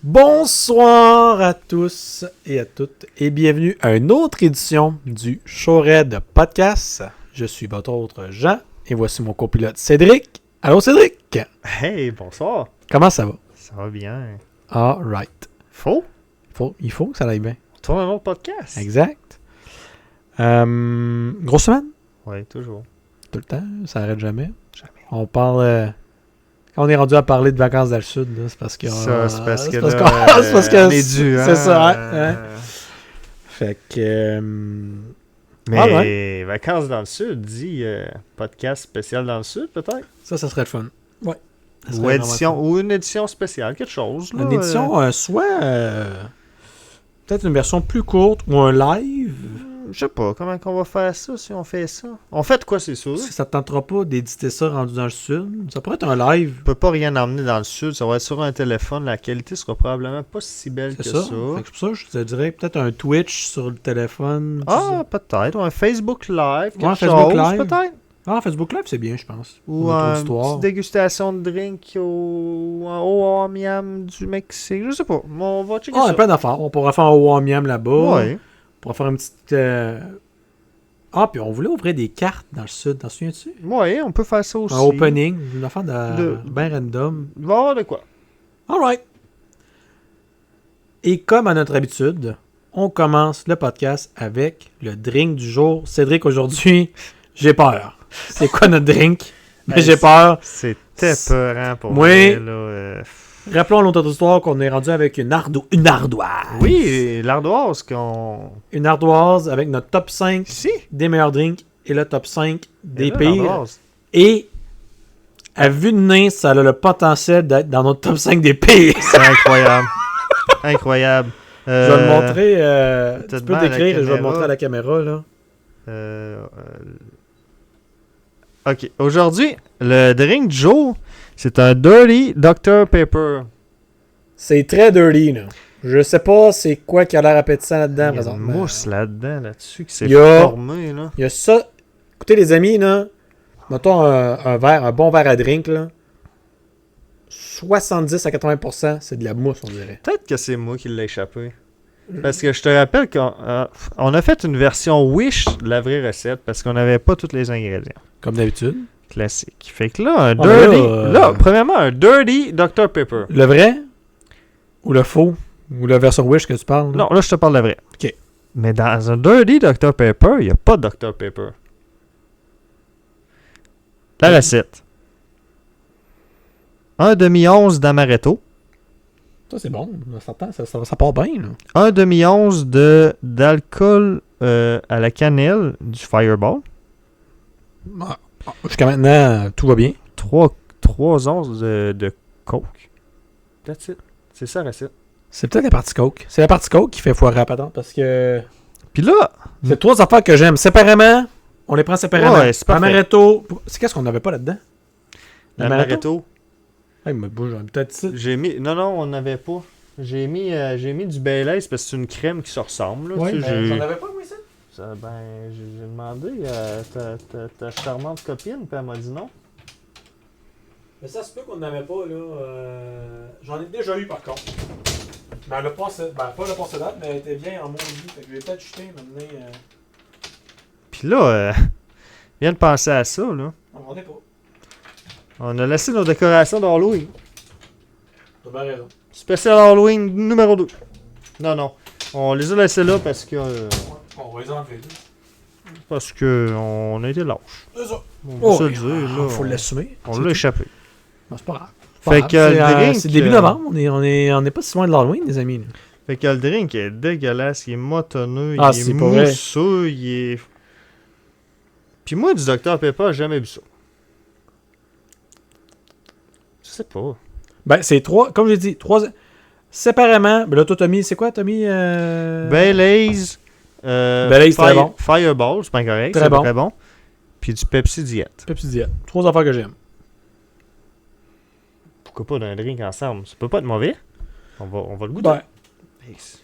Bonsoir à tous et à toutes et bienvenue à une autre édition du Showred Podcast. Je suis votre autre Jean et voici mon copilote Cédric. Allô Cédric! Hey, bonsoir! Comment ça va? Ça va bien. Alright. Il faut que ça aille bien. On tourne un autre podcast? Exact. Grosse semaine? Oui, toujours. Tout le temps, ça n'arrête jamais. Jamais. On parle... Quand on est rendu à parler de vacances dans le sud, là, c'est parce que... C'est parce que on est dû, hein? C'est ça, hein? Fait que... Mais vacances dans le sud, dit podcast spécial dans le sud, peut-être? Ça serait le fun. Ouais. Ou une édition spéciale, quelque chose. Là, une édition, soit peut-être une version plus courte ou un live. Je sais pas, comment on va faire ça si on fait ça? On fait de quoi, c'est sûr? Parce que ça ne tentera pas d'éditer ça rendu dans le sud. Ça pourrait être un live. On peut pas rien emmener dans le sud, ça va être sur un téléphone, la qualité sera probablement pas si belle que ça. Fait que pour ça, je te dirais peut-être un Twitch sur le téléphone. Ah, peut-être. Ou un Facebook Live, quelque Facebook chose, Live. peut-être. Ah, Facebook Live, c'est bien, je pense. Ou une petite dégustation de drink au Miam du Mexique. Je sais pas. On va checker ça. On a plein d'affaires. On pourra faire un Wamiam là-bas. Ouais. On pourra faire une petite... Ah, puis on voulait ouvrir des cartes dans le sud. T'en souviens-tu? Ouais, on peut faire ça aussi. Un opening. Une affaire bien random. Il va y avoir de quoi. Alright. Et comme à notre habitude, on commence le podcast avec le drink du jour. Cédric, aujourd'hui, j'ai peur. C'est quoi notre drink? Mais j'ai peur. C'était peurant pour moi. Rappelons l'autre histoire qu'on est rendu avec une ardoise. Oui, l'ardoise Une ardoise avec notre top 5 si. Des meilleurs drinks et le top 5 des là, pires. l'ardoise. Et à vue de nez, ça a le potentiel d'être dans notre top 5 des pires. C'est incroyable. Incroyable. Je vais le montrer. Tu peux décrire et je vais le montrer à la caméra. Là. Ok. Aujourd'hui, le drink du jour, c'est un Dirty Dr Pepper. C'est très dirty, là. Je sais pas c'est quoi qui a l'air appétissant là-dedans. Il y a une mousse là-dessus, qui s'est formée, là. Il y a ça. Écoutez, les amis, là, mettons un bon verre à drink, là. 70 à 80%, c'est de la mousse, on dirait. Peut-être que c'est moi qui l'ai échappé. Parce que je te rappelle qu'on a fait une version Wish de la vraie recette parce qu'on n'avait pas tous les ingrédients. Comme d'habitude. Classique. Fait que là, un Dirty... premièrement, un Dirty Dr Pepper. Le vrai? Ou le faux? Ou la version Wish que tu parles? Là? Non, là, je te parle de vrai. OK. Mais dans un Dirty Dr Pepper, il n'y a pas de Dr Pepper. La recette. Un demi-once d'amaretto. Ça, c'est bon. Ça part bien. Là. Un demi-once d'alcool à la cannelle du Fireball. Jusqu'à maintenant, tout va bien. 3 onces de Coke. That's it. C'est ça la recette. C'est peut-être la partie Coke. C'est la partie Coke qui fait foirer à patente parce que... Puis là... C'est 3 affaires que j'aime. Séparément, on les prend séparément. Ouais, c'est parfait. Amaretto... C'est qu'est-ce qu'on n'avait pas là-dedans? L'amaretto. Hey, mais bouge, peut-être ça. J'ai mis... Non, on n'avait pas. J'ai mis du Baileys parce que c'est une crème qui se ressemble. Là, oui, tu sais, j'en avais pas, moi, ça? J'ai demandé à ta charmante copine, puis elle m'a dit non. Mais ça se peut qu'on n'avait pas, là. J'en ai déjà eu, par contre. Mais elle a pas le passé date, mais elle était bien en maudit. Fait que je vais peut-être jeter, maintenant. Puis là, viens de penser à ça, là. On n'en est pas. On a laissé nos décorations d'Halloween. T'as bien raison. Spécial Halloween numéro 2. Non. On les a laissés là parce que... on va les enlever. Parce que on a été lâches. C'est ça. On va se le dire, là. Faut l'assumer. On l'a échappé. Non, c'est pas grave. Fait que le drink... C'est début novembre. On est pas si loin de l'Halloween, les amis. Là. Fait que le drink est dégueulasse. Il est motonneux. Il est mousseux. Il est... Puis moi, du Dr Pepper, j'ai jamais bu ça. Je sais pas. Ben, c'est 3... Comme j'ai dit, 3... Séparément... Ben là, toi, t'as mis... C'est quoi, t'as mis... Baileys... Baileys, très bon. Fireball, c'est pas correct. Très bon. Très bon. Puis du Pepsi Diet. Pepsi Diet. 3 affaires que j'aime. Pourquoi pas d'un drink ensemble? Ça peut pas être mauvais. On va le goûter. Ouais. Nice.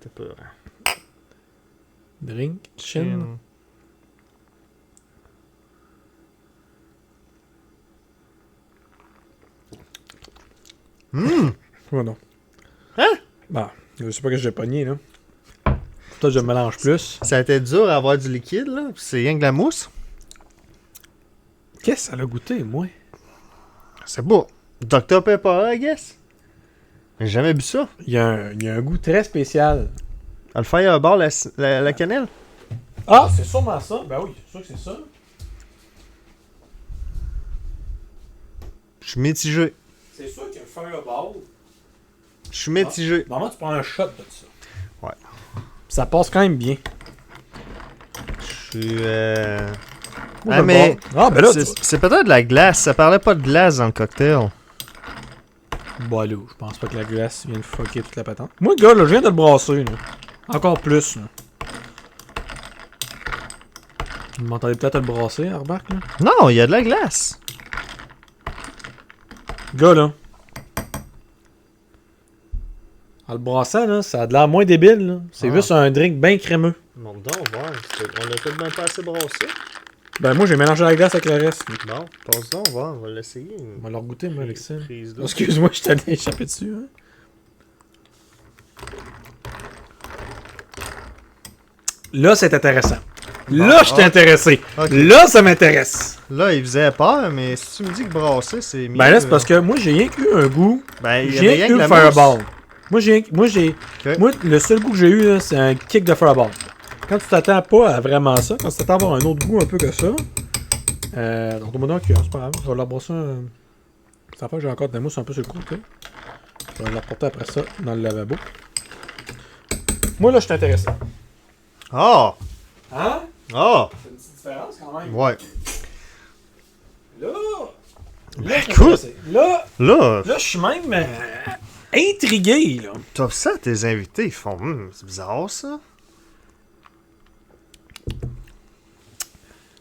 T'as peur. Drink, chin. Hum! Oh non. Bon, je sais pas que j'ai pogné, là. Toi, je mélange plus. Ça a été dur à avoir du liquide, là. C'est rien que de la mousse. Qu'est-ce que ça a goûté, moi? C'est beau. Dr Pepper, I guess. J'ai jamais bu ça. Il y a un goût très spécial. Le Fireball, la cannelle. Ah, c'est sûrement ça. Ben oui, c'est sûr que c'est ça. Je suis mitigé. C'est sûr qu'il y a un Fireball. Je suis mitigé. Normalement, tu prends un shot de ça. Ouais. Ça passe quand même bien. Je suis... Moi, Ah, mais... Ah, ben là, c'est peut-être de la glace. Ça parlait pas de glace dans le cocktail. Bah là, je pense pas que la glace vienne fucker toute la patente. Moi, gars, là, je viens de le brasser, là. Encore plus, là. Vous m'entendez peut-être le brasser, hein, remarque, là? Non, il y a de la glace. Gars, là. En le brassant, là, ça a de l'air moins débile, là. C'est juste un drink bien crémeux. Bon, donc, voir. On a tout de même pas assez brassé. Ben, moi, j'ai mélangé la glace avec le reste. Bon, passe donc, voir. On va l'essayer. On va leur goûter, moi, avec ça. Prise d'eau. Excuse-moi, je t'allais échapper dessus, hein. Là, c'est intéressant. Bon, là, je t'ai intéressé. Ok. Là, ça m'intéresse. Là, il faisait peur, mais si tu me dis que brasser, c'est mieux. Ben là, c'est parce que moi, j'ai rien eu un goût. Ben, il y J'ai avait rien rien eu que le la Fireball. mousse. Ok. Moi, le seul goût que j'ai eu, là, c'est un kick de Fireball. Quand tu t'attends pas à vraiment ça, quand tu t'attends à avoir un autre goût un peu que ça, donc, on donc, c'est pas grave, je vais leur brasser un. Ça fait que j'ai encore de la mousse un peu sur le côté. Je vais l'apporter après ça dans le lavabo. Moi, là, je suis intéressé. Ah! Hein? Ah! C'est une petite différence quand même. Ouais. Là, Ben, je suis écoute. intéressé. Là, je suis même intrigué, là. T'as ça, tes invités, ils font c'est bizarre ça.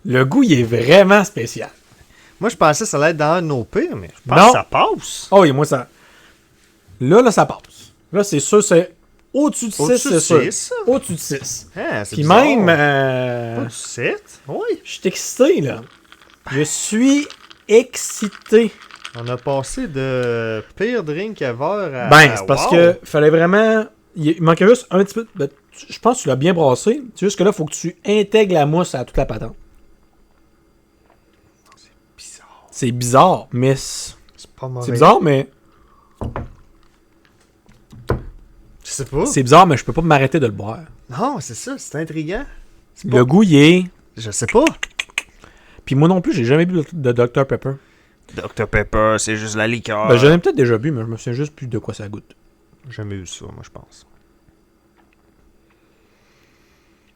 Le goût, il est vraiment spécial. Moi, je pensais que ça allait être dans un de nos pires, mais je pense Non. que ça passe. Oh oui, moi, ça. Là, ça passe. Là, c'est sûr, c'est au-dessus de 6, Au-dessus de c'est sûr. 6, ça. Au-dessus de 6. Hein, c'est Puis bizarre. même, Pas du 7? Oui. je suis excité, là. Je suis excité. On a passé de pire drink ever à... Ben, c'est parce wow. que fallait vraiment. Il manquait juste un petit peu. Ben, je pense que tu l'as bien brassé. C'est juste que là, il faut que tu intègres la mousse à toute la patente. Bizarre. C'est bizarre, mais. C'est pas mauvais. C'est bizarre, mais. Je sais pas. C'est bizarre, mais je peux pas m'arrêter de le boire. Non, c'est ça, c'est intriguant. Le goût, il est. Je sais pas. Puis moi non plus, j'ai jamais bu de Dr Pepper. Dr Pepper, c'est juste la liqueur. Ben, j'en ai peut-être déjà bu, mais je me souviens juste plus de quoi ça goûte. J'ai jamais eu ça, moi, je pense.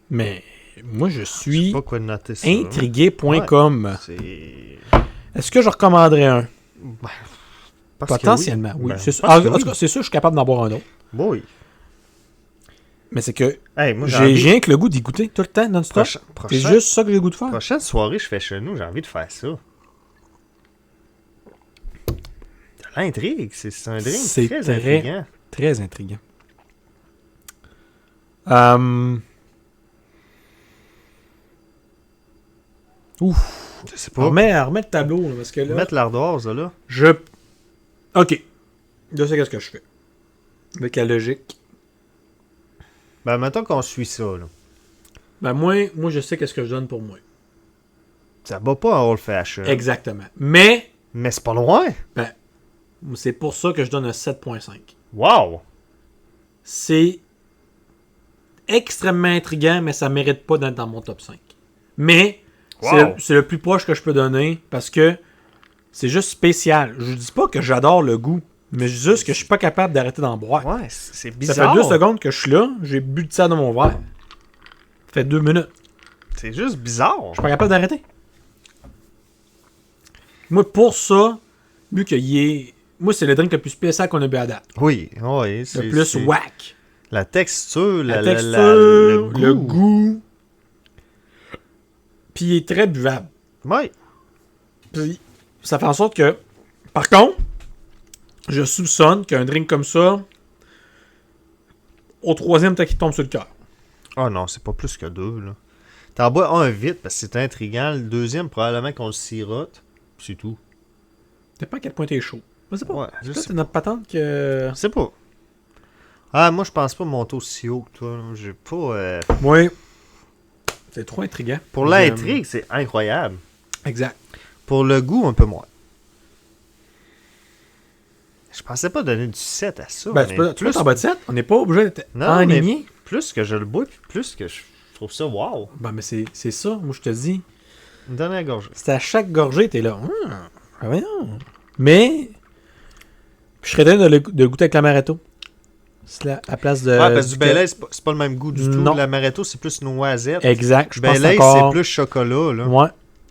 Mais moi, je Je sais suis pas quoi noter ça. intrigué.com. C'est... Est-ce que je recommanderais un? Ben, parce que Potentiellement, oui. Ben, C'est sûr. parce que En tout cas, c'est sûr, je suis capable d'en boire un autre. Oui. Mais c'est que Hey, moi, j'ai envie... rien que le goût d'y goûter tout le temps, non-stop. C'est juste ça que j'ai le goût de faire. Prochaine soirée, je fais chez nous, j'ai envie de faire ça. De l'intrigue, c'est un drink C'est très très- intriguant. Très intriguant. Ouf. Je sais pas. Remets le tableau, là, parce que là... Mettre l'ardoise, là. Ok. Là, c'est qu'est-ce que je fais. Avec la logique. Ben, mettons qu'on suit ça, là. Ben moi, je sais qu'est-ce que je donne pour moi. Ça bat pas en old fashion. Exactement. Mais, Mais c'est pas loin. c'est pour ça que je donne un 7.5. Wow! C'est extrêmement intriguant, mais ça mérite pas d'être dans mon top 5. Mais, Wow. c'est le plus proche que je peux donner, parce que c'est juste spécial. Je dis pas que j'adore le goût, mais juste que je suis pas capable d'arrêter d'en boire. Ouais, c'est Ça bizarre. fait 2 secondes que je suis là, j'ai bu de ça dans mon verre. Ça fait 2 minutes. C'est juste bizarre. Je suis pas capable d'arrêter. Moi, pour ça, vu qu'il est... Moi, c'est le drink le plus spécial qu'on a bu à date. Oui, oui. Le plus whack. La texture, La la- texture, le goût. Puis il est très buvable. Oui. Puis ça fait en sorte que... Par contre, je soupçonne qu'un drink comme ça, au troisième, t'as qu'il tombe sur le cœur. Ah non, c'est pas plus que 2, là. T'en bois un vite parce que c'est intriguant. Le deuxième, probablement qu'on le sirote. C'est tout. Dépend à quel point t'es chaud. Je sais pas. Ouais, je Peut-être sais c'est notre patente que... Je sais pas. Ah, moi, je pense pas monter aussi haut que toi. Là. J'ai pas... Oui. C'est trop intriguant. Pour l'intrigue, c'est incroyable. Exact. Pour le goût, un peu moins. Je pensais pas donner du 7 à ça. Ben, tu peux être en bas de 7. On n'est pas obligé d'être enligné. Plus que je le bois, puis plus que je trouve ça wow. Ben, mais c'est ça. Moi, je te dis. Une dernière gorgée. C'est à chaque gorgée, t'es là. Voyons. Mais, je serais train de goûter avec l'amaretto. C'est là, à place de. Ouais, parce que du Baileys, c'est pas le même goût du tout. Non. L'amaretto, c'est plus noisette. Exact. Je pense Baileys, encore... c'est plus chocolat. Là. Ouais.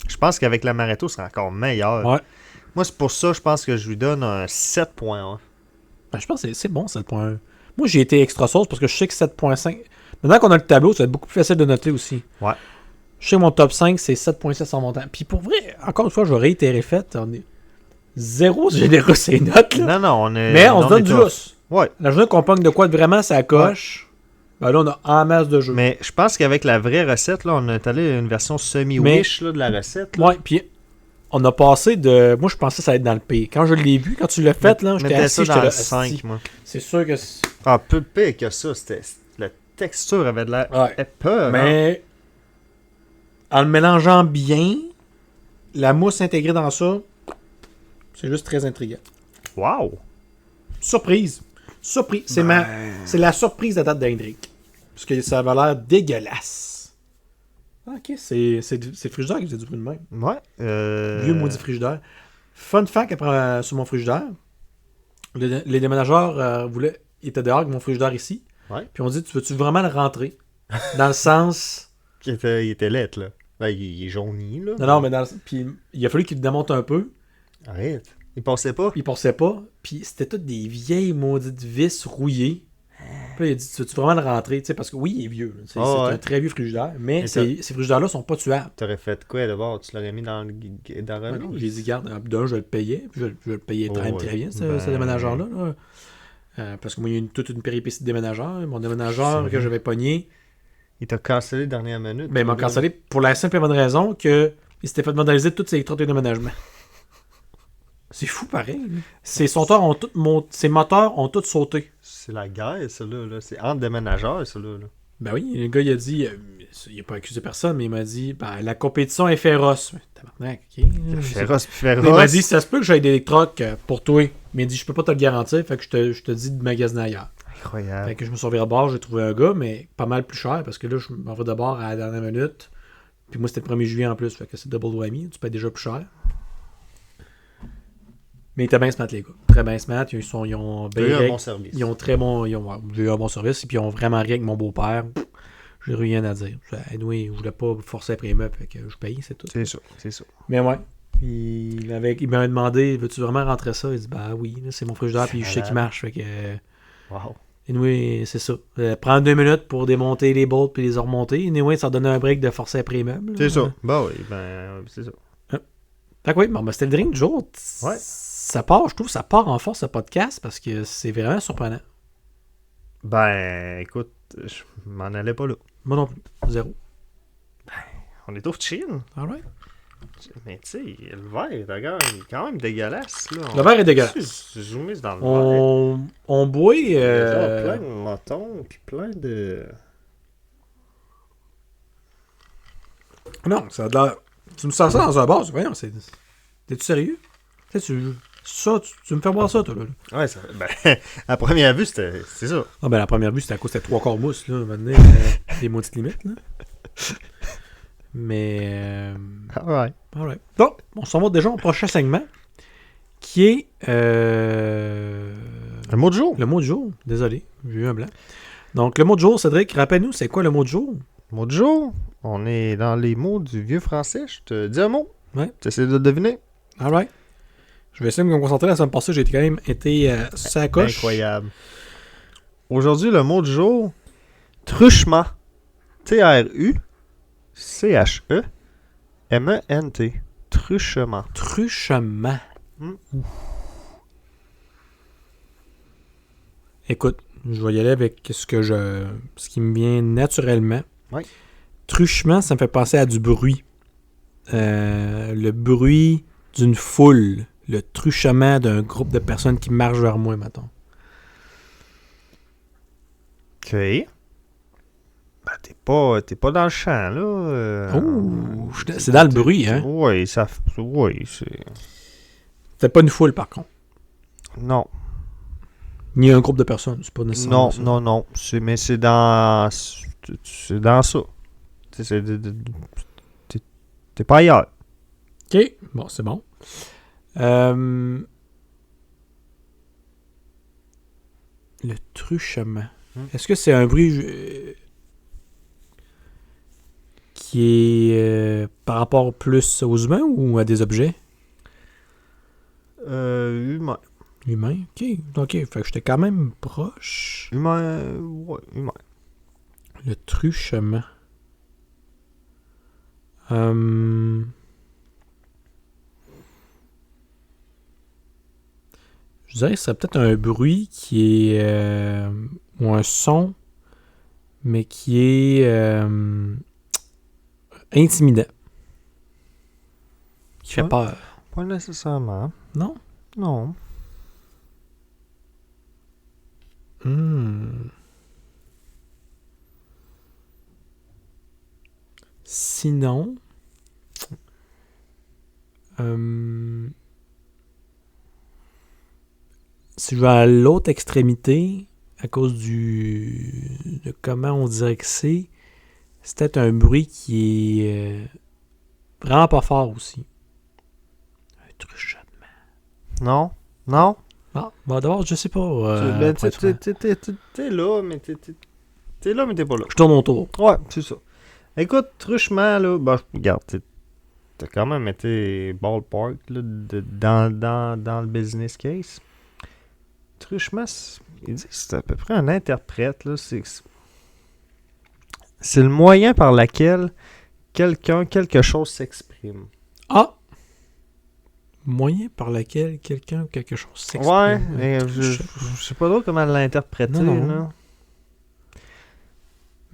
Je pense qu'avec l'amaretto, c'est encore meilleur. Ouais. Moi, c'est pour ça, je pense que je lui donne un 7.1. Ben, je pense que c'est bon, 7.1. Moi, j'ai été extra sauce parce que je sais que 7.5... Maintenant qu'on a le tableau, ça va être beaucoup plus facile de noter aussi. Ouais. Je sais que mon top 5, c'est 7.7 en montant. Puis pour vrai, encore une fois, je vais réitérer le fait. On est zéro généreux ces notes, là. Non, on est... Mais on se donne du lousse. Ouais. La journée qu'on pogne de quoi de vraiment ça coche, ben là, on a en masse de jeux. Mais je pense qu'avec la vraie recette, là, on est allé à une version semi-wish là, de la recette. Là. Ouais, puis on a passé de... Moi, je pensais que ça allait être dans le P. Quand je l'ai vu, quand tu l'as fait, là, j'étais assis, ça dans j'étais le 5, moi. C'est sûr que... Ah, peu pire que ça. La texture avait de l'air peur. Mais en le mélangeant bien, la mousse intégrée dans ça, c'est juste très intriguant. Wow! Surprise! C'est la surprise de la date d'Hendrick. Parce que ça avait l'air dégueulasse. Ok, c'est le frigidaire qui faisait du bruit de même. Ouais. Vieux maudit frigidaire. Fun fact après, sur mon frigidaire, les déménageurs ils étaient dehors avec mon frigidaire ici. Ouais. Puis on dit, tu veux-tu vraiment le rentrer? Dans le sens... Il était laid, là. Ben, il est jauni, là. Non, mais puis il a fallu qu'il le démonte un peu. Arrête. Il passait pas? Il passait pas. Puis c'était toutes des vieilles maudites vis rouillées. Puis là, il a dit, tu veux-tu vraiment le rentrer? Tu sais, parce que oui, il est vieux. C'est un très vieux frigidaire. Mais ces frigidaires-là sont pas tuables. T'aurais fait quoi d'abord? Tu l'aurais mis dans le remise? J'ai dit, garde, d'un, je vais le payer. Puis je vais le payer très bien, ce déménageur-là. Parce que moi, il y a toute une péripétie de déménageur. Mon déménageur que j'avais pogné... Il t'a cancellé dernière minute. Ben, il m'a cancellé pour la simple et bonne raison qu'il s'était fait modéliser toutes ses trottes de déménagement. C'est fou pareil. Ses moteurs ont tous sauté. C'est la guerre, ça là. C'est entre déménageurs, ça là. Ben oui, le gars il a dit, il a pas accusé personne, mais il m'a dit, ben, la compétition est féroce. Tabarnak, ok. Féroce. Il m'a dit, ça se peut que j'aille des trucks pour toi. Mais il dit, je peux pas te le garantir, fait que je te dis de magasiner ailleurs. Incroyable. Fait que je me suis viré de bord, j'ai trouvé un gars, mais pas mal plus cher, parce que là, je m'en vais de bord à la dernière minute. Puis moi, c'était le 1er juillet en plus, fait que c'est double whammy, tu payes déjà plus cher. Mais ils étaient bien smart, les gars. Très bien smart. Ils ont un bon service. Ils ont très bon. Ils ont eu un bon service. Et puis ils ont vraiment ri avec mon beau-père. J'ai rien à dire. Anyway, je voulais pas forcer après les meubles. Fait que je paye, c'est tout. C'est ça. Mais ouais. Il m'a demandé, veux-tu vraiment rentrer ça? Il dit, bah oui, là, c'est mon frigidaire, puis je sais qu'il marche. Fait que. Wow. Anyway, c'est ça. Prendre 2 minutes pour démonter les bolts puis les remonter. Anyway, ça donne un break de forcer après les meubles. C'est ça. Bah oui, c'est ça. Fait que oui, bon, c'était le drink du jour. Ouais. Ça part, je trouve, ça part en force ce podcast parce que c'est vraiment surprenant. Ben, écoute, je m'en allais pas là. Moi non plus. 0. Ben, on est au chill. Alright. Mais tu sais, le verre, regarde, il est quand même dégueulasse. Là. Le verre est dégueulasse. Zoomer dans le verre. On boit... Il y a plein de motons, puis plein de... Non, ça a de l'air... Tu me sens ça dans un bar, voyons, t'es-tu sérieux? Tu me fais boire ça, toi, là. Ouais, ben, à première vue, c'est ça. Ah ben, la première vue, c'était à cause c'était 3 quarts mousse, là, maintenant, des maudites limites, là. Mais... Alright. Bon, on s'en va déjà au prochain segment, qui est... Le mot du jour. Le mot du jour, désolé, j'ai eu un blanc. Donc, le mot du jour, Cédric, rappelle-nous, c'est quoi le mot du jour? Le mot du jour, on est dans les mots du vieux français. Je te dis un mot. Ouais. Tu essaies de le deviner. Alright. Je vais essayer de me concentrer. La semaine passée, j'ai quand même été sacoche. Incroyable. Aujourd'hui, le mot du jour, truchement. Truchement. Truchement. Truchement. Écoute, je vais y aller avec ce qui me vient naturellement. Oui. Truchement, ça me fait penser à du bruit. Le bruit d'une foule. Le truchement d'un groupe de personnes qui marchent vers moi, mettons. OK. Ben, t'es pas dans le champ, là. C'est dans le bruit, hein? Oui, c'est... C'est pas une foule, par contre. Non. Ni un groupe de personnes, c'est pas nécessairement ça. Non. Mais c'est dans... C'est dans ça. T'es pas ailleurs. OK, bon, c'est bon. Le truchement. Est-ce que c'est un bruit qui est par rapport plus aux humains ou à des objets? Humain. Humain? OK. Fait que j'étais quand même proche. Humain. Le truchement. Je dirais que ce serait peut-être un bruit qui est... ou un son, mais qui est intimidant. Qui fait peur. Pas nécessairement. Non? Non. Sinon... si je vais à l'autre extrémité, à cause de comment on dirait que c'est peut-être un bruit qui est vraiment pas fort aussi. Un truchonnement. Non? Ah, bon, d'abord, je sais pas. T'es là, mais t'es pas là. Je tourne autour. Ouais, c'est ça. Écoute, truchement, là, ben, regarde, t'as quand même été ballpark là, dans le business case. Truchement, il dit que c'est à peu près un interprète. Là, c'est le moyen par lequel quelque chose s'exprime. Ah! Moyen par lequel quelque chose s'exprime. Ouais, mais je sais pas trop comment l'interpréter. Non. Là.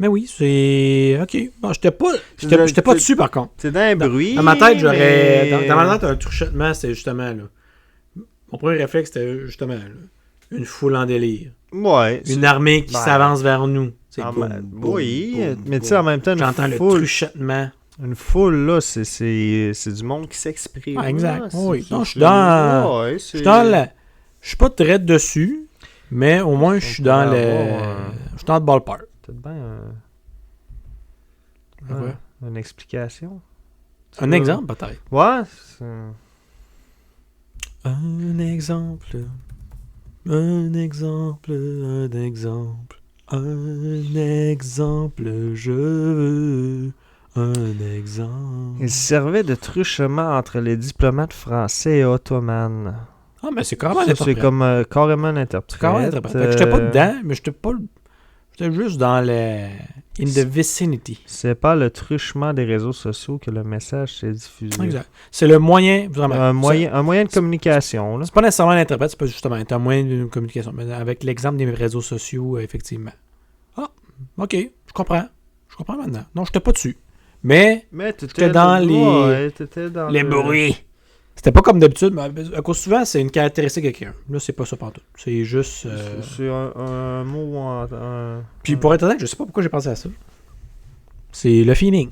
Mais oui, c'est... OK. Bon, j'étais pas dessus, par contre. C'est dans un bruit. Dans ma tête, j'aurais... Dans ma tête, un truchonnement, c'est justement, là... Mon premier réflexe, c'était justement, là, une foule en délire. Ouais. Une armée qui s'avance vers nous. C'est oui, mais tu sais, en même temps, j'entends le truchonnement. Une foule, là, c'est du monde qui s'exprime. Ah, exact. Là, oui. Non, je suis dans... Ouais, je suis dans la... Je suis pas très dessus, mais au moins, je suis dans le... Je suis dans le ballpark. Peut-être bien Ouais. Une explication. Un exemple, peut-être. Ouais. Un exemple. Un exemple. Un exemple. Un exemple. Je veux un exemple. Il servait de truchement entre les diplomates français et ottomanes. Ah, mais c'est carrément un interprète. C'est comme carrément un interprète. C'est carrément un interprète. Fait que j'étais pas dedans, mais j'étais juste dans le... In the vicinity. C'est pas le truchement des réseaux sociaux que le message s'est diffusé. Exact. C'est le moyen, vraiment. Un moyen de communication. Là. C'est pas nécessairement un interprète, c'est pas justement un moyen de communication. Mais avec l'exemple des réseaux sociaux, effectivement. Ah, ok, je comprends. Je comprends maintenant. Non, j'étais pas dessus. Mais j'étais dans les bruits. C'était pas comme d'habitude, mais à cause souvent, c'est une caractéristique de quelqu'un. Là, c'est pas ça partout. C'est juste... C'est un mot... Puis pour être honnête, je sais pas pourquoi j'ai pensé à ça. C'est le feeling.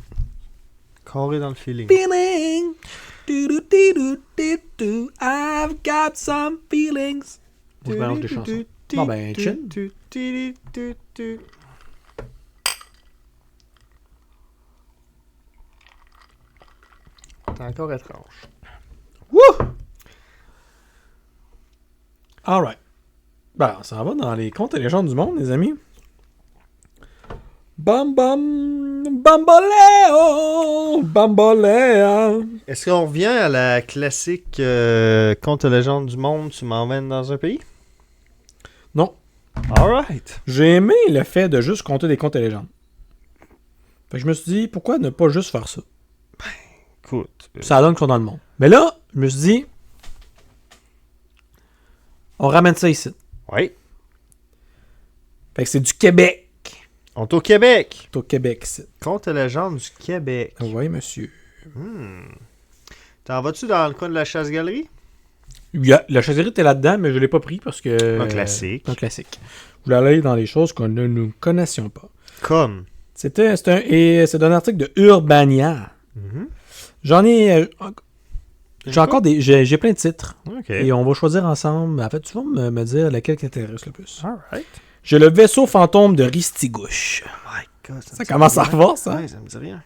Carré dans le feeling. Feeling. I've got some feelings. Je mélange des chansons. Bon ben, chin. C'est encore étrange. Wouh! Alright. Ben, on s'en va dans les contes et légendes du monde, les amis. Bam bam! Bamboleo! Bambolea! Est-ce qu'on revient à la classique conte et légende du monde, tu m'emmènes dans un pays? Non. Alright. J'ai aimé le fait de juste compter des contes et légendes. Fait que je me suis dit, pourquoi ne pas juste faire ça? Écoute. Ça donne qu'on est dans le monde. Mais là, je me suis dit, on ramène ça ici. Oui. Fait que c'est du Québec. On est au Québec. C'est au Québec, ici. Conte et légende du Québec. Oui, monsieur. T'en vas-tu dans le coin de la chasse-galerie? La chasserie était là-dedans, mais je l'ai pas pris parce que... Un classique. Un classique. Je voulais aller dans les choses que nous ne connaissions pas. Comme. C'est un article de Urbania. Mhm. J'en ai... J'ai encore des... J'ai plein de titres. OK. Et on va choisir ensemble. En fait, tu vas me dire lequel qui t'intéresse le plus. Alright. J'ai le vaisseau fantôme de Ristigouche. Oh my God, Ça commence à revoir, ça. Ouais, ça me dit rien.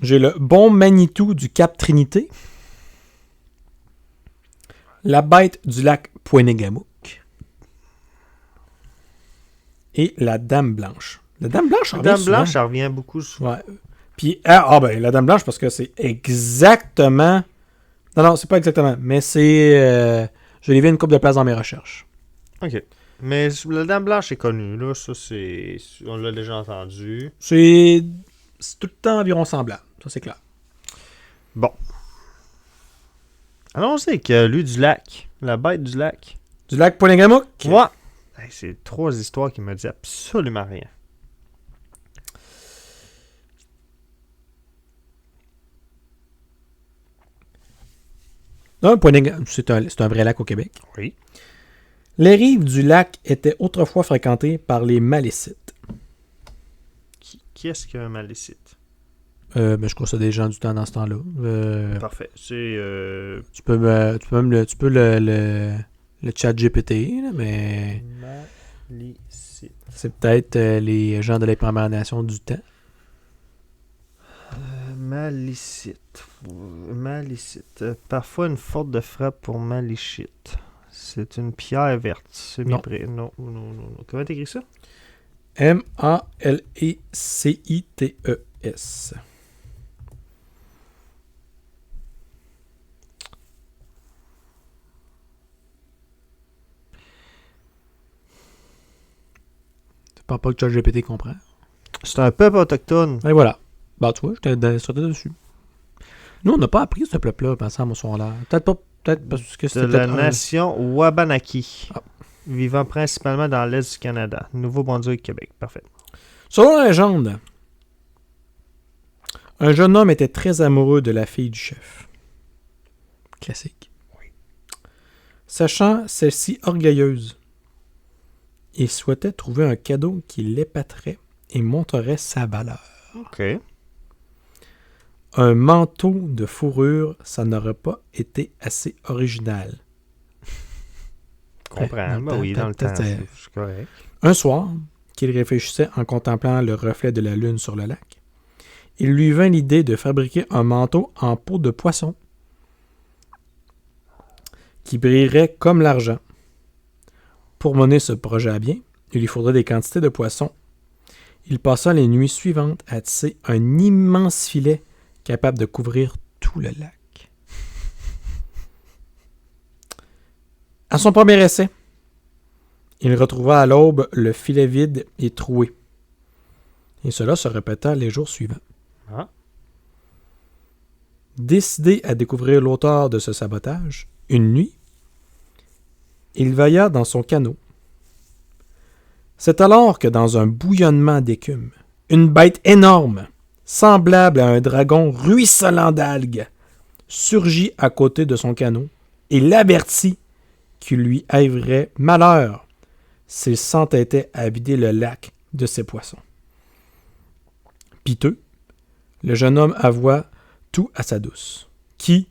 J'ai le bon Manitou du Cap Trinité. La bête du lac Poinégamouk. Et la Dame Blanche. La Dame Blanche, La Dame Blanche, ça revient beaucoup souvent. Ouais. Puis, la Dame Blanche, parce que c'est exactement... Non, c'est pas exactement, mais c'est... je l'ai vu une couple de places dans mes recherches. OK. Mais la Dame Blanche est connue, là. Ça, c'est... On l'a déjà entendu. C'est tout le temps environ semblable. Ça, c'est clair. Bon. Allons-y avec lui du lac. La bête du lac. Du lac Poinégamouk? Ouais. Hey, c'est 3 histoires qui me disent absolument rien. C'est un vrai lac au Québec. Oui. Les rives du lac étaient autrefois fréquentées par les Malécites. Qui est-ce qui a un malécite? Ben, je crois que c'est des gens du temps dans ce temps-là. Parfait. C'est... Tu peux le chat GPT, là, mais Malécite. c'est peut-être les gens de la Première Nation du temps. Malécite. Malécite. Parfois une faute de frappe pour maléchite. C'est une pierre verte. Semi-près. Non. Comment t'écris ça? M-A-L-E-C-I-T-E-S. Tu parles pas que ChatGPT comprend. C'est un peuple autochtone. Et voilà. Bah, tu vois, j'étais sauté dessus. Nous, on n'a pas appris ce peuple-là, pensant au son là. Peut-être parce que De c'était la peut-être nation Wabanaki. Ah. Vivant principalement dans l'est du Canada. Nouveau-Brunswick, Québec. Parfait. Selon la légende, un jeune homme était très amoureux de la fille du chef. Classique. Oui. Sachant celle-ci orgueilleuse, il souhaitait trouver un cadeau qui l'épaterait et montrerait sa valeur. OK. Un manteau de fourrure, ça n'aurait pas été assez original. Je comprends. Ben oui, dans le temps, c'est correct. Un soir, qu'il réfléchissait en contemplant le reflet de la lune sur le lac, il lui vint l'idée de fabriquer un manteau en peau de poisson qui brillerait comme l'argent. Pour mener ce projet à bien, il lui faudrait des quantités de poissons. Il passa les nuits suivantes à tisser un immense filet capable de couvrir tout le lac. À son premier essai, il retrouva à l'aube le filet vide et troué. Et cela se répéta les jours suivants. Ah. Décidé à découvrir l'auteur de ce sabotage, une nuit, il veilla dans son canot. C'est alors que dans un bouillonnement d'écume, une bête énorme, semblable à un dragon ruisselant d'algues, surgit à côté de son canot et l'avertit qu'il lui arriverait malheur s'il s'entêtait à vider le lac de ses poissons. Piteux, le jeune homme avoua tout à sa douce, qui,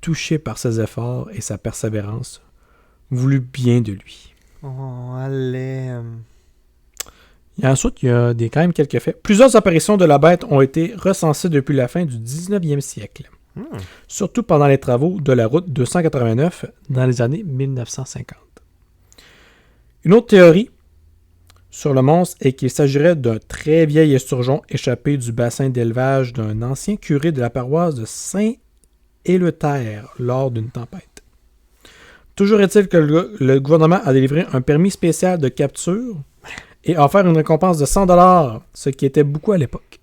touché par ses efforts et sa persévérance, voulut bien de lui. Oh, allez. Et ensuite, il y a quand même quelques faits. Plusieurs apparitions de la bête ont été recensées depuis la fin du 19e siècle, surtout pendant les travaux de la route 289 dans les années 1950. Une autre théorie sur le monstre est qu'il s'agirait d'un très vieil esturgeon échappé du bassin d'élevage d'un ancien curé de la paroisse de Saint-Éleuthère lors d'une tempête. Toujours est-il que le gouvernement a délivré un permis spécial de capture et a offert une récompense de 100$, ce qui était beaucoup à l'époque.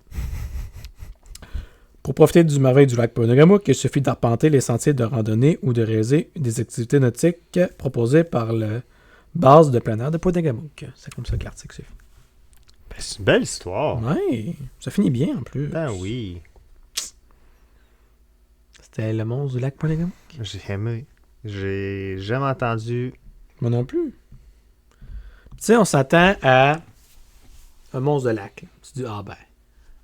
Pour profiter du merveille du lac Poinégamouk, il suffit d'arpenter les sentiers de randonnée ou de réaliser des activités nautiques proposées par le base de plein air de Poinégamouk. C'est comme ça que l'article s'est fait. Ben, c'est une belle histoire. Ouais, ça finit bien en plus. Ben oui. C'était le monstre du lac Poinégamouk. J'ai aimé. J'ai jamais entendu. Moi non plus. Tu sais, on s'attend à un monstre de lac. Là. Tu dis, ah ben,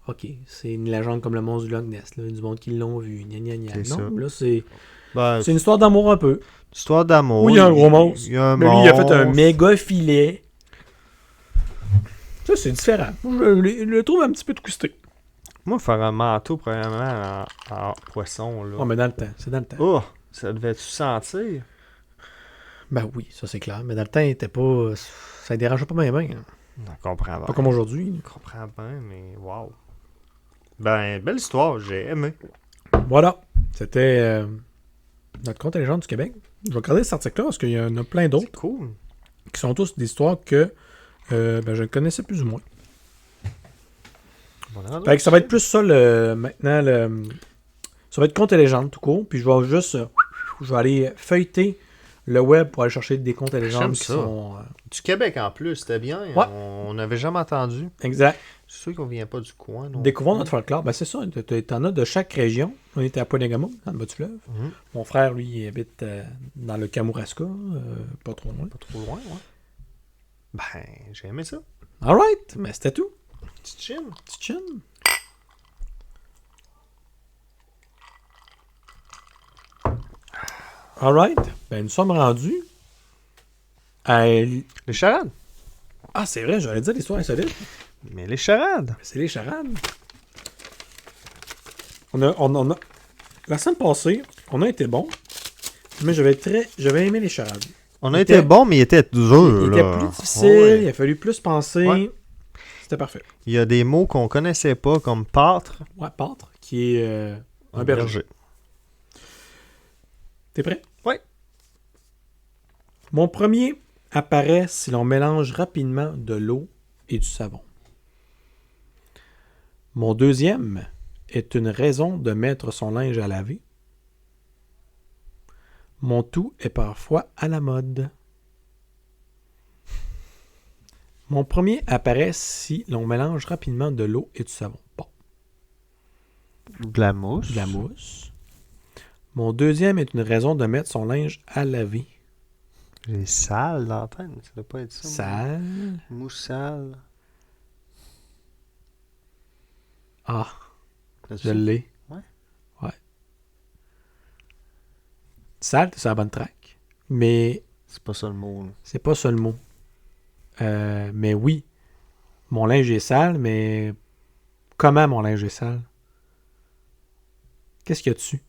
ok, c'est une légende comme le monstre du Loch Ness. Là, du monde qui l'ont vu. Gna, gna, gna. C'est Non, ça. là, c'est Ben, une histoire d'amour un peu. histoire d'amour. Oui, il y a un gros monstre. Il y a un Mais lui, il a fait un monstre. méga filet. Ça, c'est différent. Moi, je le trouve un petit peu twisté. Moi, faire un manteau, premièrement, en poisson, là. Oh, mais dans le temps. C'est dans le temps. Oh, ça devait-tu sentir? Ben oui, ça c'est clair. Mais dans le temps, il était pas. Ça dérangeait pas bien, bien. On comprend bien. Pas comme aujourd'hui. On comprend bien, mais wow. Ben, belle histoire, j'ai aimé. Voilà. C'était notre conte et légende du Québec. Je vais regarder cet article-là parce qu'il y en a plein C'est d'autres cool. qui sont tous des histoires que ben, je connaissais plus ou moins. Fait que ça va être plus ça maintenant. Ça va être conte et légende tout court. Puis je vais juste. Je vais aller feuilleter le web pour aller chercher des contes et légendes J'aime qui ça. sont. Du Québec en plus, c'était bien. Ouais. On n'avait jamais entendu. Exact. C'est sûr qu'on vient pas du coin. Non? Découvrons notre folklore. Ben, c'est ça. T'en as de chaque région. On était à Poinégamo, dans le bas du fleuve. Mhm. Mon frère, lui, il habite dans le Kamouraska, pas trop loin. Pas trop loin, ouais. Ben, j'ai aimé ça. Alright, mais c'était tout. Petite chin. Petite chin. Alright, ben nous sommes rendus à... Les charades. Ah, c'est vrai, j'allais dire l'histoire insolite. Mais les charades. C'est les charades. On a... La semaine passée, on a été bon, mais j'avais aimé les charades. On a été bon, mais il était dur. Il était là. plus difficile, Ouais. il a fallu plus penser. Ouais. C'était parfait. Il y a des mots qu'on connaissait pas, comme pâtre. Ouais, pâtre, qui est un berger. T'es prêt? Ouais. Mon premier apparaît si l'on mélange rapidement de l'eau et du savon. Mon deuxième est une raison de mettre son linge à laver. Mon tout est parfois à la mode. Mon premier apparaît si l'on mélange rapidement de l'eau et du savon. Bon, De la mousse. de la mousse. Mon deuxième est une raison de mettre son linge à laver. J'ai sale dans la tête. Ça doit pas être ça. Sale. Mousse sale. Ah, Là-dessus. je l'ai. Ouais. Ouais. Sale, c'est la bonne track. Mais C'est pas ça le mot. Là. c'est pas ça le mot. Mais oui, mon linge est sale, mais comment mon linge est sale? Qu'est-ce qu'il y a dessus?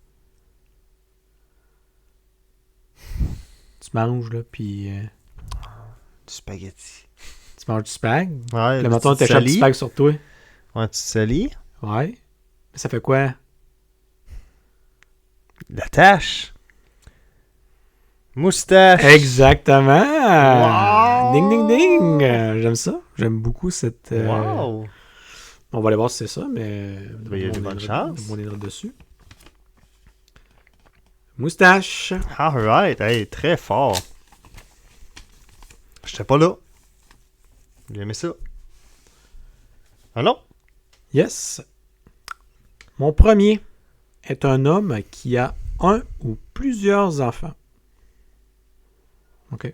Tu manges, là, puis Du spaghetti. tu manges du spag. Ouais, Le matin, t'échappes du spag sur toi. Ouais, tu te salis. Ouais. Mais ça fait quoi? La tâche. Moustache. Exactement! Wow! Ding, ding, ding! J'aime ça. J'aime beaucoup cette... Wow! On va aller voir si c'est ça, mais... Il y a de bonnes chances. On est dessus. Moustache. Alright, hey, très fort. J'étais pas là. J'ai aimé ça. Ah non? Yes. Mon premier est un homme qui a un ou plusieurs enfants. OK.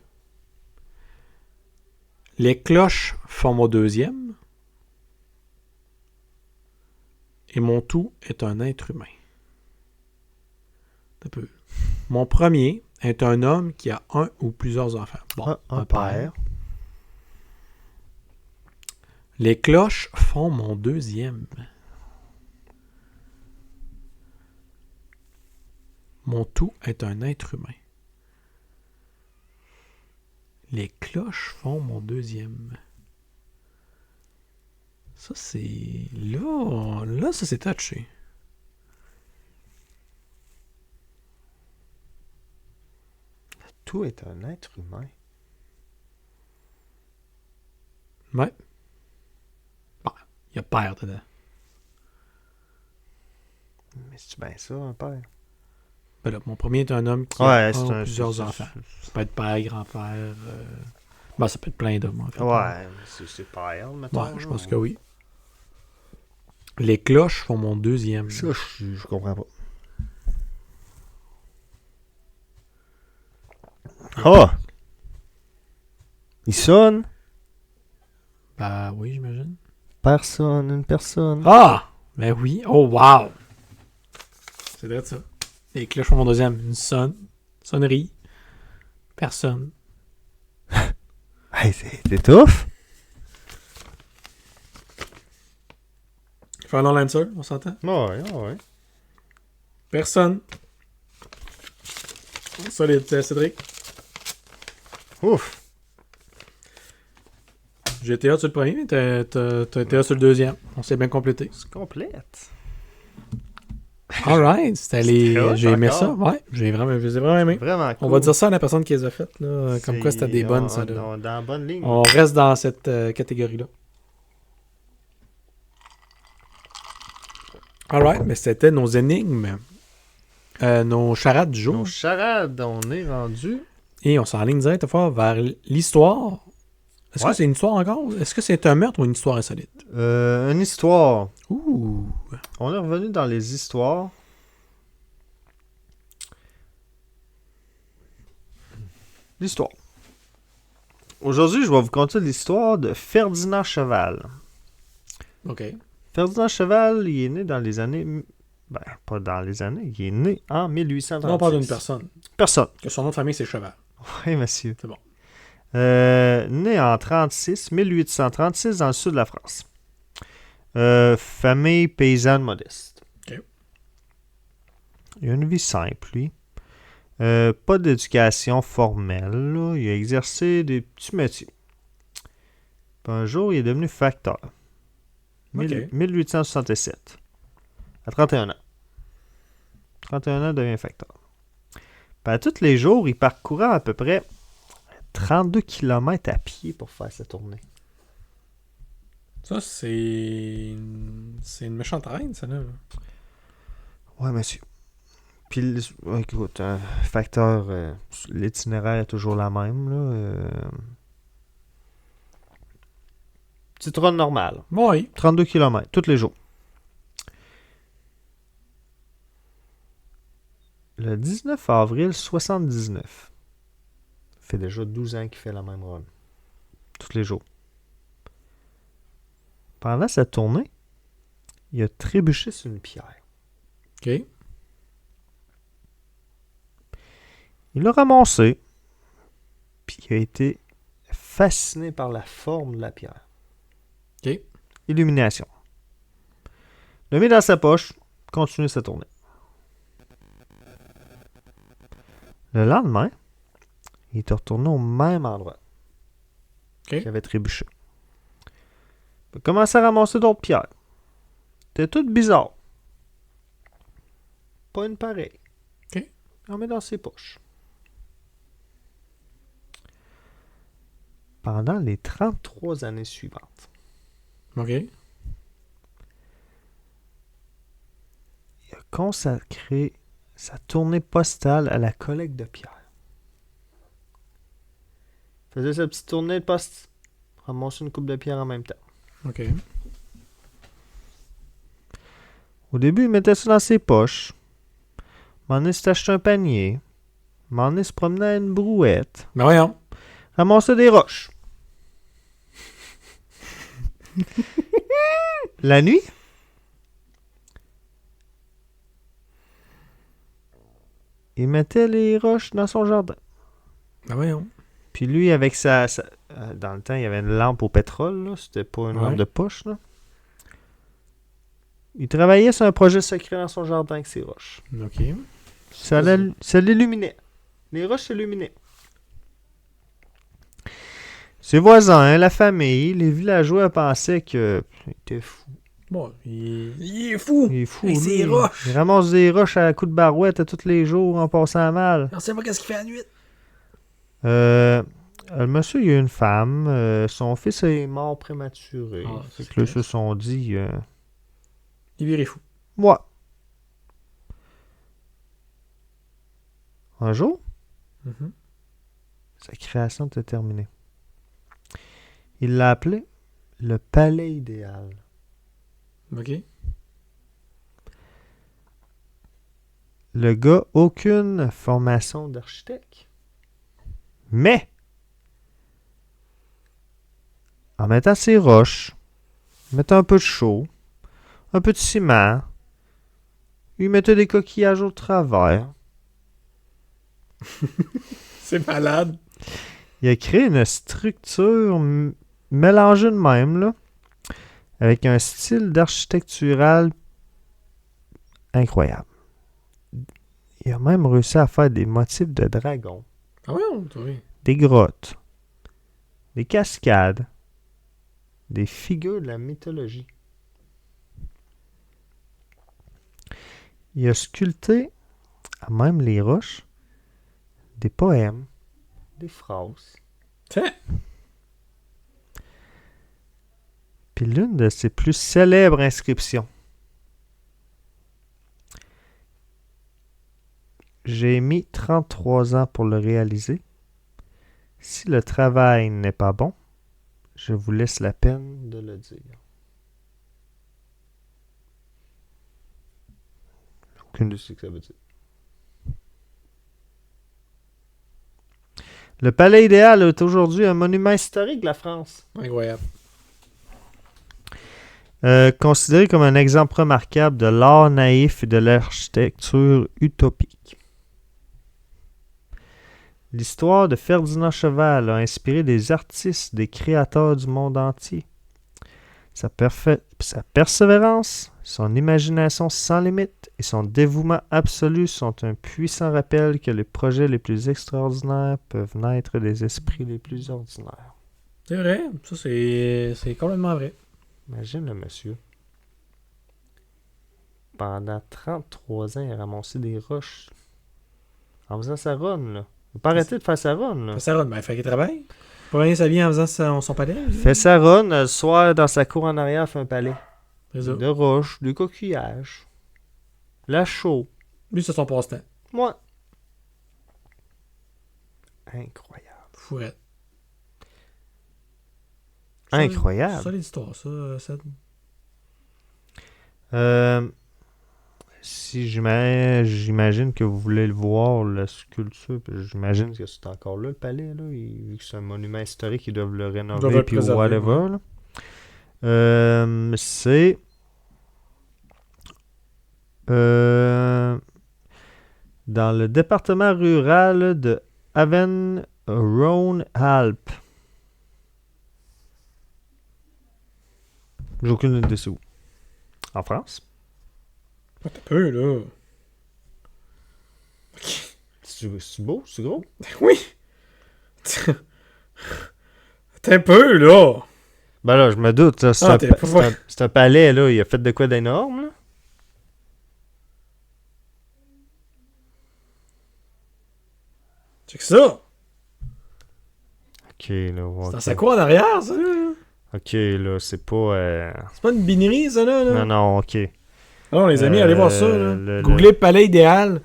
Les cloches font mon deuxième. Et mon tout est un être humain. Un peu. Mon premier est un homme qui a un ou plusieurs enfants. Bon, Un père. Les cloches font mon deuxième. Mon tout est un être humain. Les cloches font mon deuxième. Ça, c'est... Là, ça, c'est touché. Tout est un être humain. Ouais. Bon, il y a père dedans. Mais c'est bien ça, un père? Ben là, mon premier est un homme qui Ouais, a c'est un ou un... plusieurs enfants. Ça peut être père, grand-père... Ben, ça peut être plein d'hommes, en fait. Ouais, c'est père, mettons. Ouais, je pense que oui. Les cloches font mon deuxième. Ça, je comprends pas. Ah! Il sonne. Bah oui, j'imagine. Une personne. Ah! Ben oui. Oh, wow! C'est vrai ça. Les cloches pour mon deuxième. Une sonnerie. Personne. Hey, c'est tough. Final answer, on s'entend? Ouais. Personne. Solide, Cédric. Ouf. GTA sur le premier, mais t'as GTA sur le deuxième. On s'est bien complété. C'est complète. Alright, c'était les. C'était hot J'ai aimé encore. ça, ouais. Je les ai vraiment aimés. Vraiment cool. On va dire ça à la personne qui les a faites, là. Comme quoi c'était des bonnes, ça. Là. Dans la bonne ligne. On reste dans cette catégorie-là. Alright, mais c'était nos énigmes. Nos charades du jour. Nos charades, on est rendu. Et on s'enligne direct vers l'histoire. Est-ce que c'est une histoire encore? Est-ce que c'est un meurtre ou une histoire insolite? Une histoire. Ouh! On est revenu dans les histoires. L'histoire. Aujourd'hui, je vais vous conter l'histoire de Ferdinand Cheval. OK. Ferdinand Cheval, il est né dans les années... Ben, pas dans les années. Il est né en 1836. Là, on parle d'une personne. Personne. Que son nom de famille, c'est Cheval. Oui, monsieur. C'est bon. Né en 1836 dans le sud de la France. Famille paysanne modeste. OK. Il a une vie simple, lui. Pas d'éducation formelle. Là. Il a exercé des petits métiers. Puis un jour, il est devenu facteur. OK. 1867. À 31 ans. 31 ans, il devient facteur. Puis à tous les jours, il parcourait à peu près 32 km à pied pour faire sa tournée. Ça, c'est une méchante reine, ça, là. Ouais, monsieur. Puis, écoute, un facteur, l'itinéraire est toujours la même, là. Petite run normale. Oui. 32 km, tous les jours. Le 19 avril 79. Ça fait déjà 12 ans qu'il fait la même run. Tous les jours. Pendant sa tournée, il a trébuché sur une pierre. OK. Il l'a ramassé, puis il a été fasciné par la forme de la pierre. OK. Illumination. Il l'a mis dans sa poche, continue sa tournée. Le lendemain, il est retourné au même endroit qu'il avait trébuché. Il a commencé à ramasser d'autres pierres. C'était toutes bizarres. Pas une pareille. OK. Il en met dans ses poches. Pendant les 33 années suivantes, OK. il a consacré sa tournée postale à la collecte de pierres. Il faisait sa petite tournée de poste, ramassait une coupe de pierres en même temps. OK. Au début, il mettait ça dans ses poches. À un moment donné, il s'est acheté un panier. À un moment donné, il se promenait à une brouette. Ben voyons. Ramassait des roches. La nuit, il mettait les roches dans son jardin. Ben voyons. Puis lui, avec dans le temps, il y avait une lampe au pétrole. Là. C'était pas une lampe de poche. Là. Il travaillait sur un projet secret dans son jardin avec ses roches. OK. Ça l'illuminait. Les roches s'illuminaient. Ses voisins, la famille, les villageois pensaient qu'il était fou. Bon, il est fou. Il est fou, Avec lui. ses roches. Il ramasse des roches à coups de barouette à tous les jours en passant à mal. On sait pas qu'est-ce qu'il fait à la nuit. Le monsieur, il a une femme. Son fils est mort prématuré. Ah, Fait c'est que là, ils triste. se sont dit... Il virait fou. moi. Un jour, Mhm. sa création était terminée. Il l'a appelé le palais idéal. OK. Le gars, aucune formation d'architecte. Mais, en mettant ces roches, mettant un peu de chaux, un peu de ciment, il mettait des coquillages au travers. C'est malade. Il a créé une structure mélangée de même, là, avec un style d'architectural incroyable. Il a même réussi à faire des motifs de dragons, Ah ouais, oui. des grottes, des cascades, des figures de la mythologie. Il a sculpté, à même les roches, des poèmes, des phrases. Tiens. Puis l'une de ses plus célèbres inscriptions. J'ai mis 33 ans pour le réaliser. Si le travail n'est pas bon, je vous laisse la peine de le dire. Aucune idée de ce que ça veut dire. Le Palais idéal est aujourd'hui un monument historique de la France. Incroyable. Considéré comme un exemple remarquable de l'art naïf et de l'architecture utopique. L'histoire de Ferdinand Cheval a inspiré des artistes, des créateurs du monde entier. Sa persévérance, son imagination sans limite et son dévouement absolu sont un puissant rappel que les projets les plus extraordinaires peuvent naître des esprits les plus ordinaires. C'est vrai. Ça, c'est complètement vrai. Imagine le monsieur. Pendant 33 ans, il a ramassé des roches en faisant sa run, là. Il n'a pas arrêté de faire sa run, là. Fait ça, ben, il fait qu'il travaille. Pas gagner sa vie en faisant son palais. Il fait sa run, le soir, dans sa cour en arrière, il fait un palais. C'est ça. De roches, de coquillages. La chaux. Lui, c'est son passe-temps. Moi. Incroyable. Fourette. Incroyable. Ça, l'histoire, ça. Si j'imagine que vous voulez le voir, la sculpture, puis j'imagine que c'est encore là, le palais, là. Vu que c'est un monument historique, ils doivent le Ils doivent rénover, le puis préserver, whatever, là. C'est... dans le département rural de Aven-Rhône-Alpes. J'ai aucune idée c'est où. En France? Ah, t'as peu, là. C'est beau? C'est gros? Oui! T'as un peu, là! Ben là, je me doute. Là, c'est un palais, là. Il a fait de quoi d'énorme, là? C'est que ça! Ok, là. Okay. C'est dans sa cour en arrière, ça, là. Ok, là, c'est pas... C'est pas une binerie, ça, là. Non, non, ok. Alors, les amis, allez voir ça, là. Le... Googlez Palais idéal.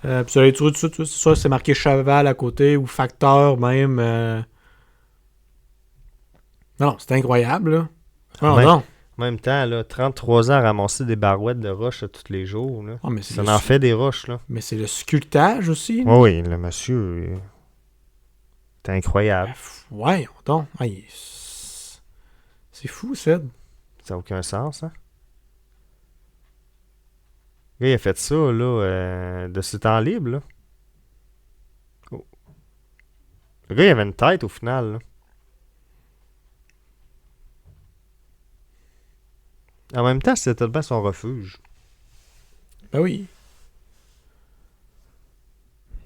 Puis vous allez trouver tout de suite, c'est ça, c'est marqué cheval à côté, ou facteur même. Non, c'est incroyable, là. Non, non. En même temps, là, 33 ans à ramasser des barouettes de roches tous les jours, là. Oh, mais ça en fait des roches, là. Mais c'est le sculptage aussi. Oui, oui, le monsieur... C'est incroyable. Ouais, donc. C'est fou, ça. Ça n'a aucun sens, hein? Le gars, il a fait ça, là, de ses temps libres, là. Oh. Le gars, il avait une tête, au final, là. En même temps, c'était bien son refuge. Ben oui.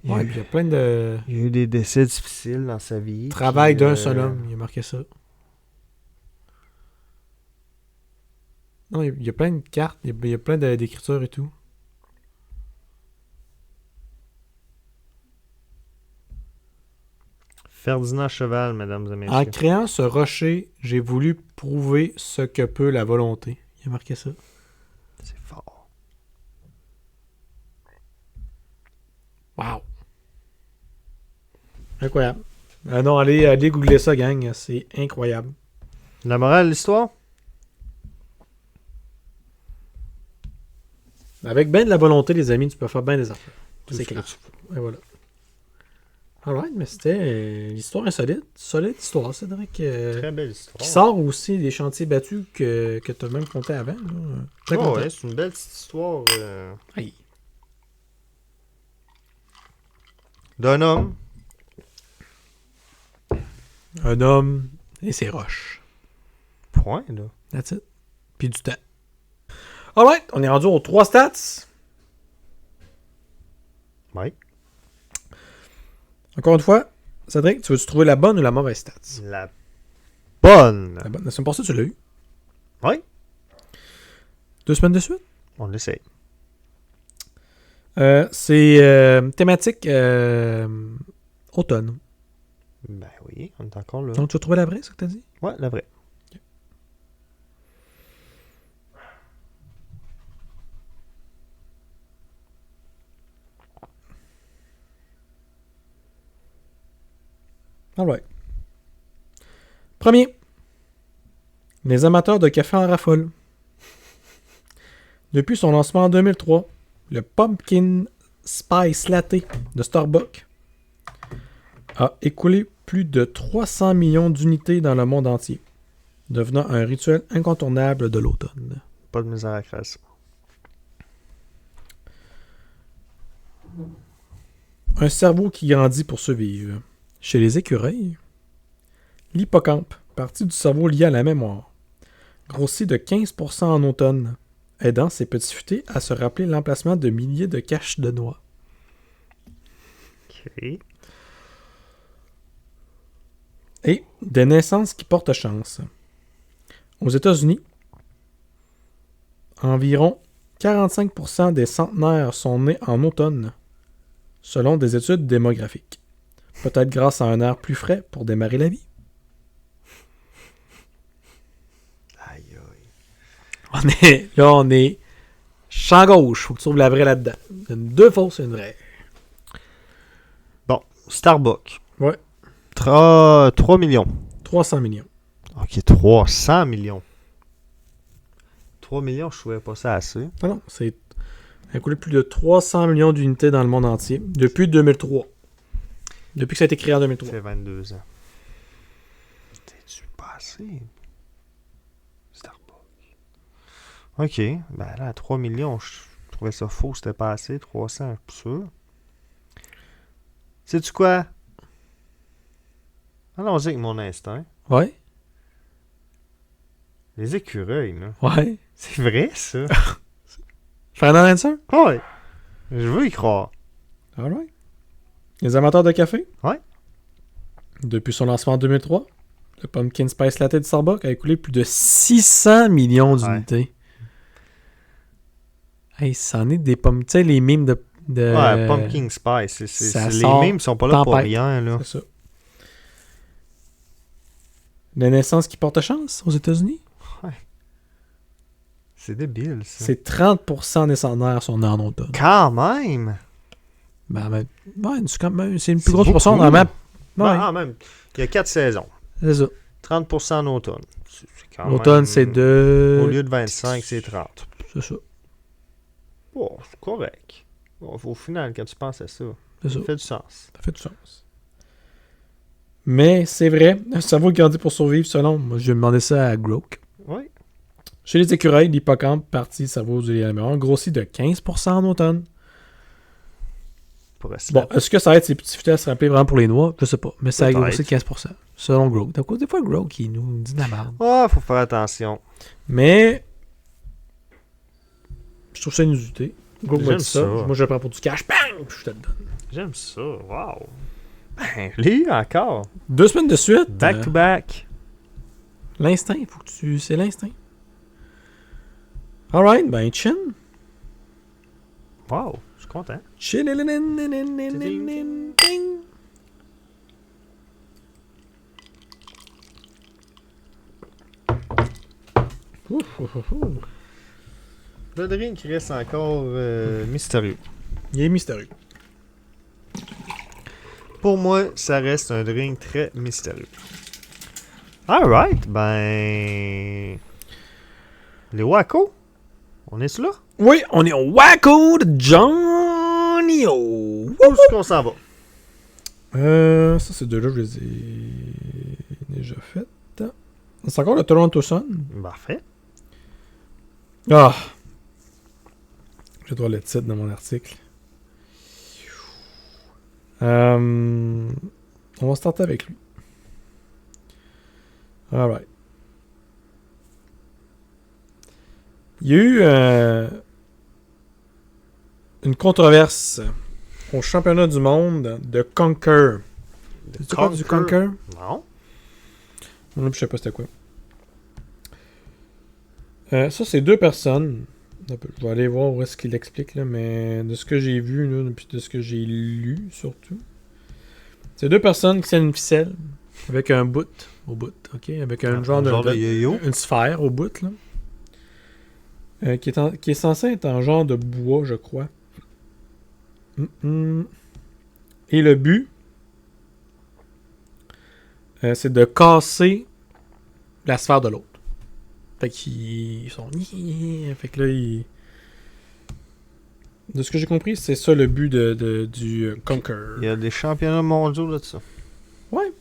Ouais, puis il y a plein de... Il y a eu des décès difficiles dans sa vie. Travail d'un seul homme, il a marqué ça. Non, il y a plein de cartes, il y a plein d'écritures et tout. Ferdinand Cheval, mesdames et messieurs. En créant ce rocher, j'ai voulu prouver ce que peut la volonté. Il a marqué ça. C'est fort. Wow. Incroyable. Non, allez googler ça, gang. C'est incroyable. La morale de l'histoire? Avec ben de la volonté, les amis, tu peux faire bien des affaires. C'est clair. Et voilà. Alright, mais c'était l'histoire insolite. Solide histoire, Cédric. Très belle histoire. Qui sort aussi des chantiers battus que tu as même compté avant. Là. Très content. Ouais, c'est une belle petite histoire Hey. d'un homme. Un homme et ses roches. Point, là. That's it. Puis du temps. Alright, on est rendu aux 3 stats. Ouais. Encore une fois, Cédric, tu veux-tu trouver la bonne ou la mauvaise stats? La bonne. La bonne. La semaine passée, tu l'as eu. Oui. 2 semaines de suite. On l'essaye. C'est thématique automne. Ben oui, on est encore là. Donc, tu as trouvé la vraie, c'est ce que tu as dit? Ouais, la vraie. Alright. Premier. Les amateurs de café en raffolent. Depuis son lancement en 2003, le Pumpkin Spice Latte de Starbucks a écoulé plus de 300 millions d'unités dans le monde entier, devenant un rituel incontournable de l'automne. Pas de misère à faire ça. Un cerveau qui grandit pour survivre. Chez les écureuils, l'hippocampe, partie du cerveau liée à la mémoire, grossit de 15% en automne, aidant ses petits futés à se rappeler l'emplacement de milliers de caches de noix. OK. Et des naissances qui portent chance. Aux États-Unis, environ 45% des centenaires sont nés en automne, selon des études démographiques. Peut-être grâce à un air plus frais pour démarrer la vie. Aïe, aïe. On est champ gauche. Faut que tu trouves la vraie là-dedans. Une 2 fausses et une vraie. Bon, Starbucks. Ouais. 3 millions. 300 millions. OK, 300 millions. 3 millions, je trouvais pas ça assez. Non, c'est écoulé plus de 300 millions d'unités dans le monde entier depuis 2003. Depuis que ça a été créé en Ça 2003. fait 22 ans. T'es-tu pas assez? Starbucks. OK, ben là, 3 millions, je trouvais ça faux, c'était pas assez. 300, je suis plus sûr. Sais-tu quoi? Allons-y avec mon instinct. Ouais. Les écureuils, là. Ouais. C'est vrai, ça? Final answer? Ouais. Je veux y croire. Alright. Les amateurs de café? Ouais. Depuis son lancement en 2003, le Pumpkin Spice Latte de Starbucks a écoulé plus de 600 millions d'unités. Hey, c'en est des pommes. Tu sais, les mimes de. Ouais, Pumpkin Spice. ça Les sort mimes sont pas là pour tempête. rien, là. C'est ça. Les naissances qui portent chance aux États-Unis? C'est débile, ça. C'est 30% des centenaires sont nés en automne. Quand même! Ouais, c'est une plus C'est grosse portion beaucoup. normalement. Ouais, Ah, même. Il y a 4 saisons. c'est ça. 30% en automne. C'est quand L'automne, même- c'est de. Au lieu de 25, c'est 30. C'est ça. Oh, c'est correct. Bon, au final, quand tu penses à ça, C'est ça. ça fait du sens. Ça fait du sens. Mais c'est vrai, un cerveau grandit pour survivre selon. Moi, je vais demander ça à Groke. Oui. Chez les écureuils, l'hippocampe, partie cerveau du mémoire, grossit de 15% en automne. Pour rester Bon, est-ce que ça aide ces petits futés à se rappeler vraiment pour les noix? Je sais pas. Mais ça a Peut-être. grossi de 15%. Selon Groke. Donc, des fois, Groke, il nous dit de la merde. Ah, faut faire attention. Mais. Je trouve ça inusité. Groke m'a J'aime dit ça. ça. Moi, je le prends pour du cash. Bang! Puis je te le donne. J'aime ça. Wow. Ben, lui, encore. 2 semaines de suite. Back to back. L'instinct. Faut que tu. C'est l'instinct. Alright, ben, chin. Wow. Je suis content. Chin. Le drink reste encore mystérieux. Il est mystérieux. Pour moi, ça reste un drink très mystérieux. Alright, ben... Les Waco? On est là? Oui, on est au Wacko de Johnny O. Où est-ce qu'on s'en va? Ça, ces deux-là, je les ai déjà faites. C'est encore le Toronto Sun. Parfait. Ah! Je dois le titre dans mon article. On va starter avec lui. Alright. Il y a eu une controverse au championnat du monde de Conquer. Tu parles du Conquer? Non. Non, je sais pas c'était quoi. Ça, c'est deux personnes. Je vais aller voir où est-ce qu'il explique, là, mais de ce que j'ai vu, là, puis de ce que j'ai lu, surtout. C'est deux personnes qui tiennent une ficelle avec un bout au bout, ok? Avec un genre de yo-yo. une sphère au bout, là. Qui est censé être en genre de bois, je crois. Et le but, c'est de casser la sphère de l'autre. Fait qu'ils sont... Fait que là, de ce que j'ai compris, c'est ça le but du Conquer. Il y a des championnats mondiaux là de ça. Ouais.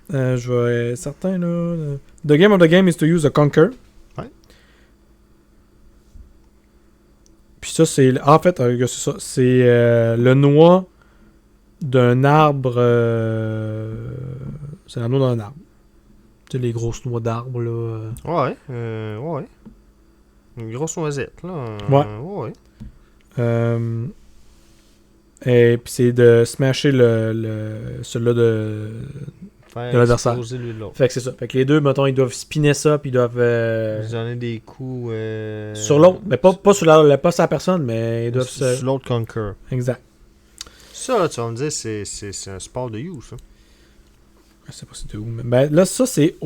Je vais être certain, là. The game of the game is to use a Conquer. Ouais. Puis ça, c'est... En fait, c'est ça. C'est le noix d'un arbre... c'est la noix d'un arbre. Tu sais, les grosses noix d'arbre, là. Ouais. Une grosse noisette, là. Ouais. Et puis c'est de smasher celui-là de l'adversaire. Fait que c'est ça. Fait que les deux, mettons, ils doivent spinner ça, puis ils doivent... Ils donner des coups... sur l'autre. Mais pas sur la personne, mais ils doivent... Sur l'autre Conquer. Exact. Ça, là, tu vas me dire, c'est un sport de you, ça. Je sais pas c'était où. Mais ben, là, ça, c'est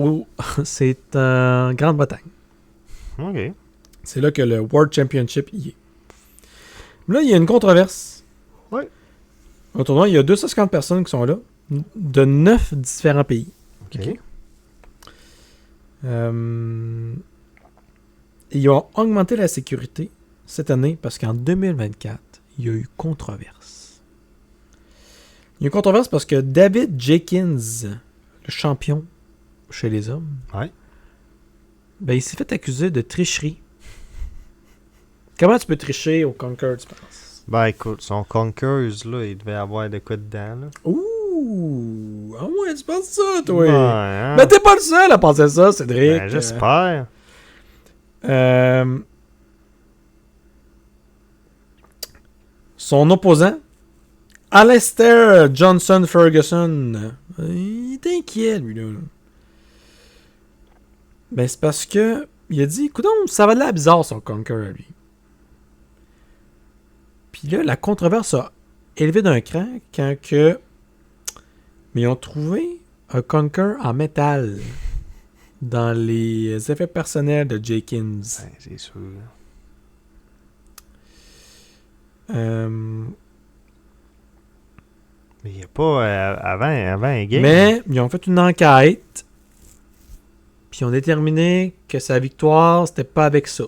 c'est en Grande-Bretagne. OK. C'est là que le World Championship y est. Là, il y a une controverse. Ouais. Au tournoi, il y a 250 personnes qui sont là, de 9 différents pays. OK. Ils ont augmenté la sécurité cette année parce qu'en 2024, il y a eu controverse. Il y a eu controverse parce que David Jenkins, le champion chez les hommes, ben, il s'est fait accuser de tricherie. Comment tu peux tricher au Conquer, tu penses? Ben écoute, son Conquers, là, il devait avoir de quoi dedans, là. Ouh! Ah ouais, tu penses ça, toi? Ben, hein? Mais t'es pas le seul à penser ça, Cédric. Ben, j'espère. Son opposant, Alistair Johnson Ferguson, il est inquiet, lui, là. Ben, c'est parce que il a dit, écoute, ça va de l'air bizarre, son Conquer, à lui. Puis là, la controverse a élevé d'un cran quand que... Mais ils ont trouvé un Conquer en métal dans les effets personnels de Jenkins. Ben, c'est sûr. Mais il n'y a pas... avant un game. Mais ils ont fait une enquête. Puis ils ont déterminé que sa victoire, c'était pas avec ça.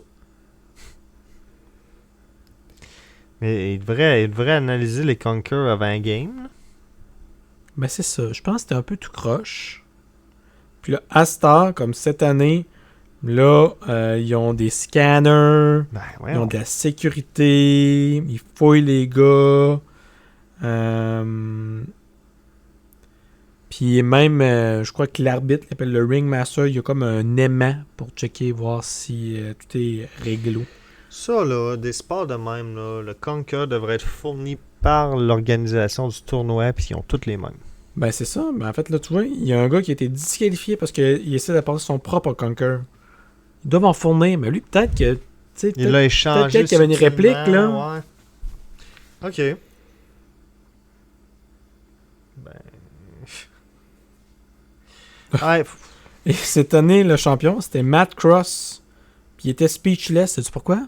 Mais il devrait analyser les Conquer avant un game. Ben c'est ça. Je pense que c'était un peu tout croche. Puis là, à Star, comme cette année, là, ils ont des scanners. Ben, ouais. Ils ont de la sécurité. Ils fouillent les gars. Puis même, je crois que l'arbitre, qui appelle le Ringmaster, il y a comme un aimant pour checker, voir si tout est réglo. Ça, là, des sports de même, là, le Conquer devrait être fourni par l'organisation du tournoi, puis ils ont toutes les mêmes. Ben c'est ça. Ben en fait, là, tu vois, il y a un gars qui a été disqualifié parce qu'il essaie d'apporter son propre Conquer. Ils doivent en fournir, mais lui, peut-être que... Il l'a échangé. Peut-être qu'il y avait une réplique, là. Ouais. OK. Ouais. Et cette année, le champion, c'était Matt Cross. Puis il était speechless. Sais-tu pourquoi?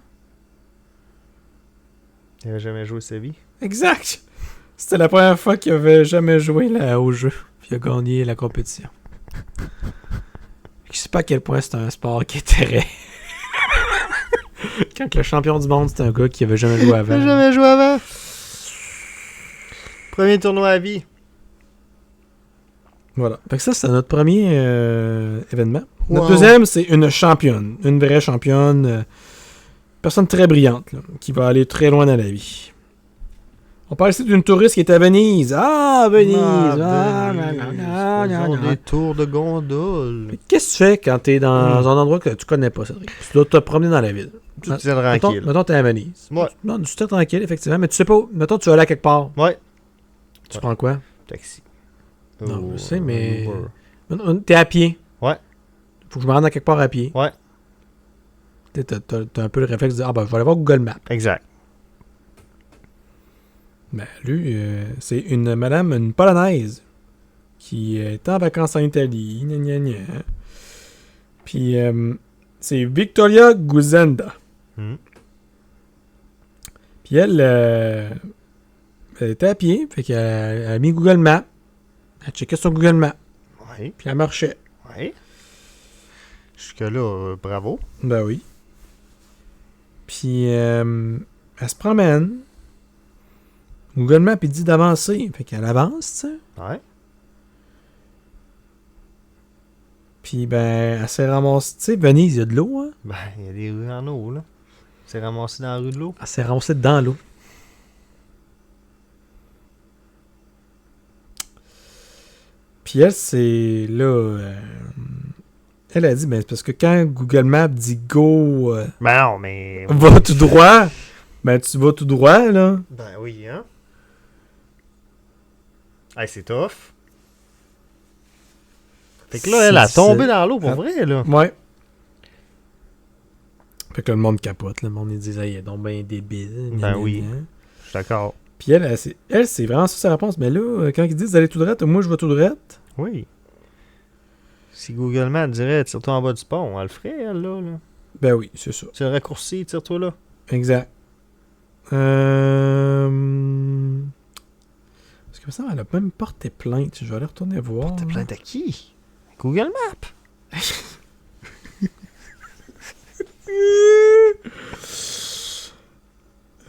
Il n'avait jamais joué sa vie. Exact! C'était la première fois qu'il avait jamais joué là, au jeu. Puis il a gagné la compétition. Je sais pas à quel point c'est un sport qui est terrible. Quand le champion du monde, c'est un gars qui avait jamais joué avant. Il n'a jamais joué avant. Premier tournoi à vie. Voilà. Fait que ça, c'est notre premier événement. Notre Wow. deuxième, c'est une championne. Une vraie championne. Personne très brillante, là, qui va aller très loin dans la vie. On parle ici d'une touriste qui est à Venise. Ah, Venise! Faisons des tours de gondole. Qu'est-ce que tu fais quand t'es dans un endroit que tu connais pas, Cédric? Tu dois te promener dans la ville. Tout est tranquille. Mettons, t'es à Venise. Ouais. Non, tu es tranquille, effectivement, mais tu sais pas où. Mettons, tu vas aller à quelque part. Ouais. Tu prends quoi? Taxi. Non, Ou, je sais, mais. Uber. T'es à pied. Ouais. Faut que je me rende à quelque part à pied. Ouais. T'as un peu le réflexe de dire, ah ben, je vais aller voir Google Maps. Exact. Ben, lui, c'est une madame, une polonaise, qui est en vacances en Italie. Gna, gna, gna. Puis, c'est Victoria Guzenda. Hmm. Puis elle était à pied, fait qu'elle elle a mis Google Maps. Elle checkait sur Google Maps, Ouais. puis elle marchait. Ouais. Jusque-là, bravo. Ben oui. Puis, elle se promène. Google Maps, il dit d'avancer. Fait qu'elle avance, tu sais. Ouais. Puis, ben, elle s'est ramassée. Tu sais, Venise, il y a de l'eau, hein. Ben, il y a des rues en eau, là. C'est ramassé dans la rue de l'eau. Elle s'est ramassée dans l'eau. Puis elle, c'est là. Elle a dit, ben, c'est parce que quand Google Maps dit go, Ben non, mais... va tout droit, ben, tu vas tout droit, là. Ben oui, hein. Hey, c'est tough. Fait que là, elle a tombé dans l'eau, pour Ah. vrai, là. Ouais. Fait que là, le monde capote. Le monde, ils disent, hey, il est donc bien débile. Ben gna, gna, oui. gna. Je suis d'accord. Puis elle, c'est vraiment ça sa réponse. Mais là, quand ils disent d'aller tout droit, moi, je vais tout droit. Oui. Si Google Maps dirait, tire-toi en bas du pont, elle le ferait, elle, là. Ben oui, c'est ça. C'est le raccourci, tire-toi là. Exact. Parce que ça, elle a même porté plainte. Je vais aller retourner voir. T'es plainte à qui? Google Maps.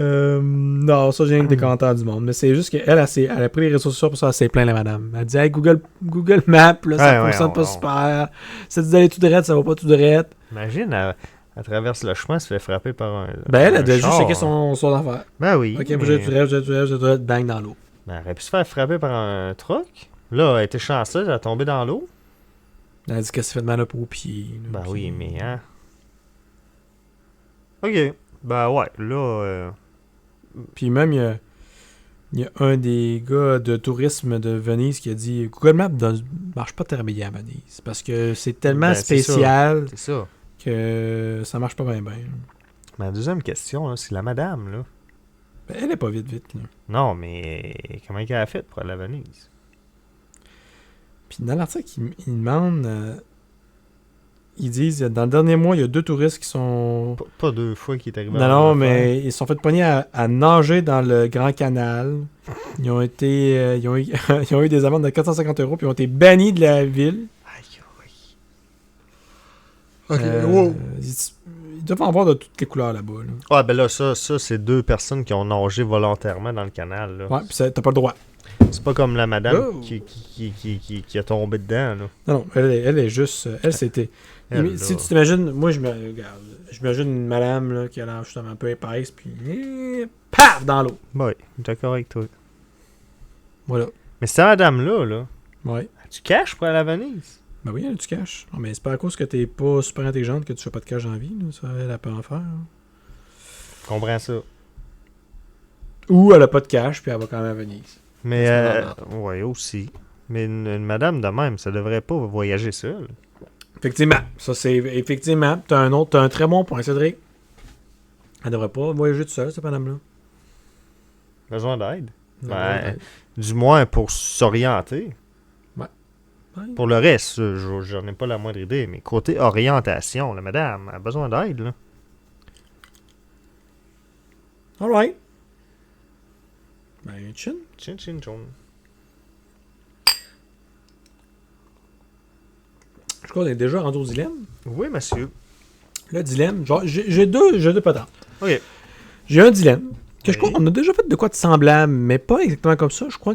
Non, ça, j'ai rien que des commentaires du monde. Mais c'est juste qu'elle, elle a pris les réseaux sociaux pour ça, elle s'est plaint, la madame. Elle dit, hey, Google Maps, là, ça Ouais, fonctionne ouais, pas on- super. Ça dit d'aller tout droit, ça va pas tout droit. Imagine, elle traverse le chemin, elle se fait frapper par un. Ben, elle un a déjà juste char. checké son affaire. Ben oui. Ok, mais- moi, j'ai tout droit, bang dans l'eau. Ben, elle aurait pu se faire frapper par un truck. Là, elle était chanceuse, elle est tombée dans l'eau. Elle a dit qu'elle s'est fait de mal aux pieds. là, Ben puis- oui, mais hein. Ok. Ben ouais, là. Puis même, il y a un des gars de tourisme de Venise qui a dit Google Maps marche pas très bien à Venise. Parce que c'est tellement Ben, c'est spécial C'est ça. que ça marche pas bien. Ma deuxième question, là, c'est la madame, là. Ben, elle est pas vite. Là. Non, mais comment elle a fait pour aller à Venise? Puis dans l'article, ils demandent. Ils disent dans le dernier mois, il y a 2 touristes qui sont. Pas 2 fois qu'il est arrivé. Non, mais ils se sont fait pogner à nager dans le Grand Canal. Ils ont été. Ils ont eu des amendes de 450 € puis ils ont été bannis de la ville. Aïe, aïe. Ils doivent en voir de toutes les couleurs là-bas. Là. Ah, ben là, ça c'est 2 personnes qui ont nagé volontairement dans le canal, là. Ouais, puis t'as pas le droit. C'est pas comme la madame Oh. qui a tombé dedans, là. Non, elle est juste. Elle, c'était. Elle, Si là. tu t'imagines, moi, je m'imagine une madame là, qui a l'air justement un peu épaisse, puis. Paf! Dans l'eau. Ouais, je suis d'accord avec toi. Voilà. Mais cette madame-là, là, Ouais. tu caches pour aller à Venise? Ben oui, elle, tu caches. Non, mais c'est pas à cause que t'es pas super intelligente que tu fais pas de cache en vie. Là. Ça, elle peut en faire. Hein. Je comprends ça. Ou elle a pas de cash, puis elle va quand même à Venise. Mais, C'est ouais, aussi. Mais une madame de même, ça devrait pas voyager seule. Effectivement. Ça, c'est. Effectivement. T'as un très bon point, Cédric. Elle devrait pas voyager toute seule, cette madame-là. Besoin d'aide. Non, Ben, du moins pour s'orienter. Ouais. Pour le reste, j'en ai pas la moindre idée. Mais côté orientation, la madame a besoin d'aide, là. Alright. Ben, chin. Chin chin chon. Je crois qu'on est déjà rendu au dilemme. Oui, monsieur. Le dilemme, genre, j'ai deux patentes. Ok. J'ai un dilemme. Que je Oui. crois qu'on a déjà fait de quoi de semblable, mais pas exactement comme ça. Je crois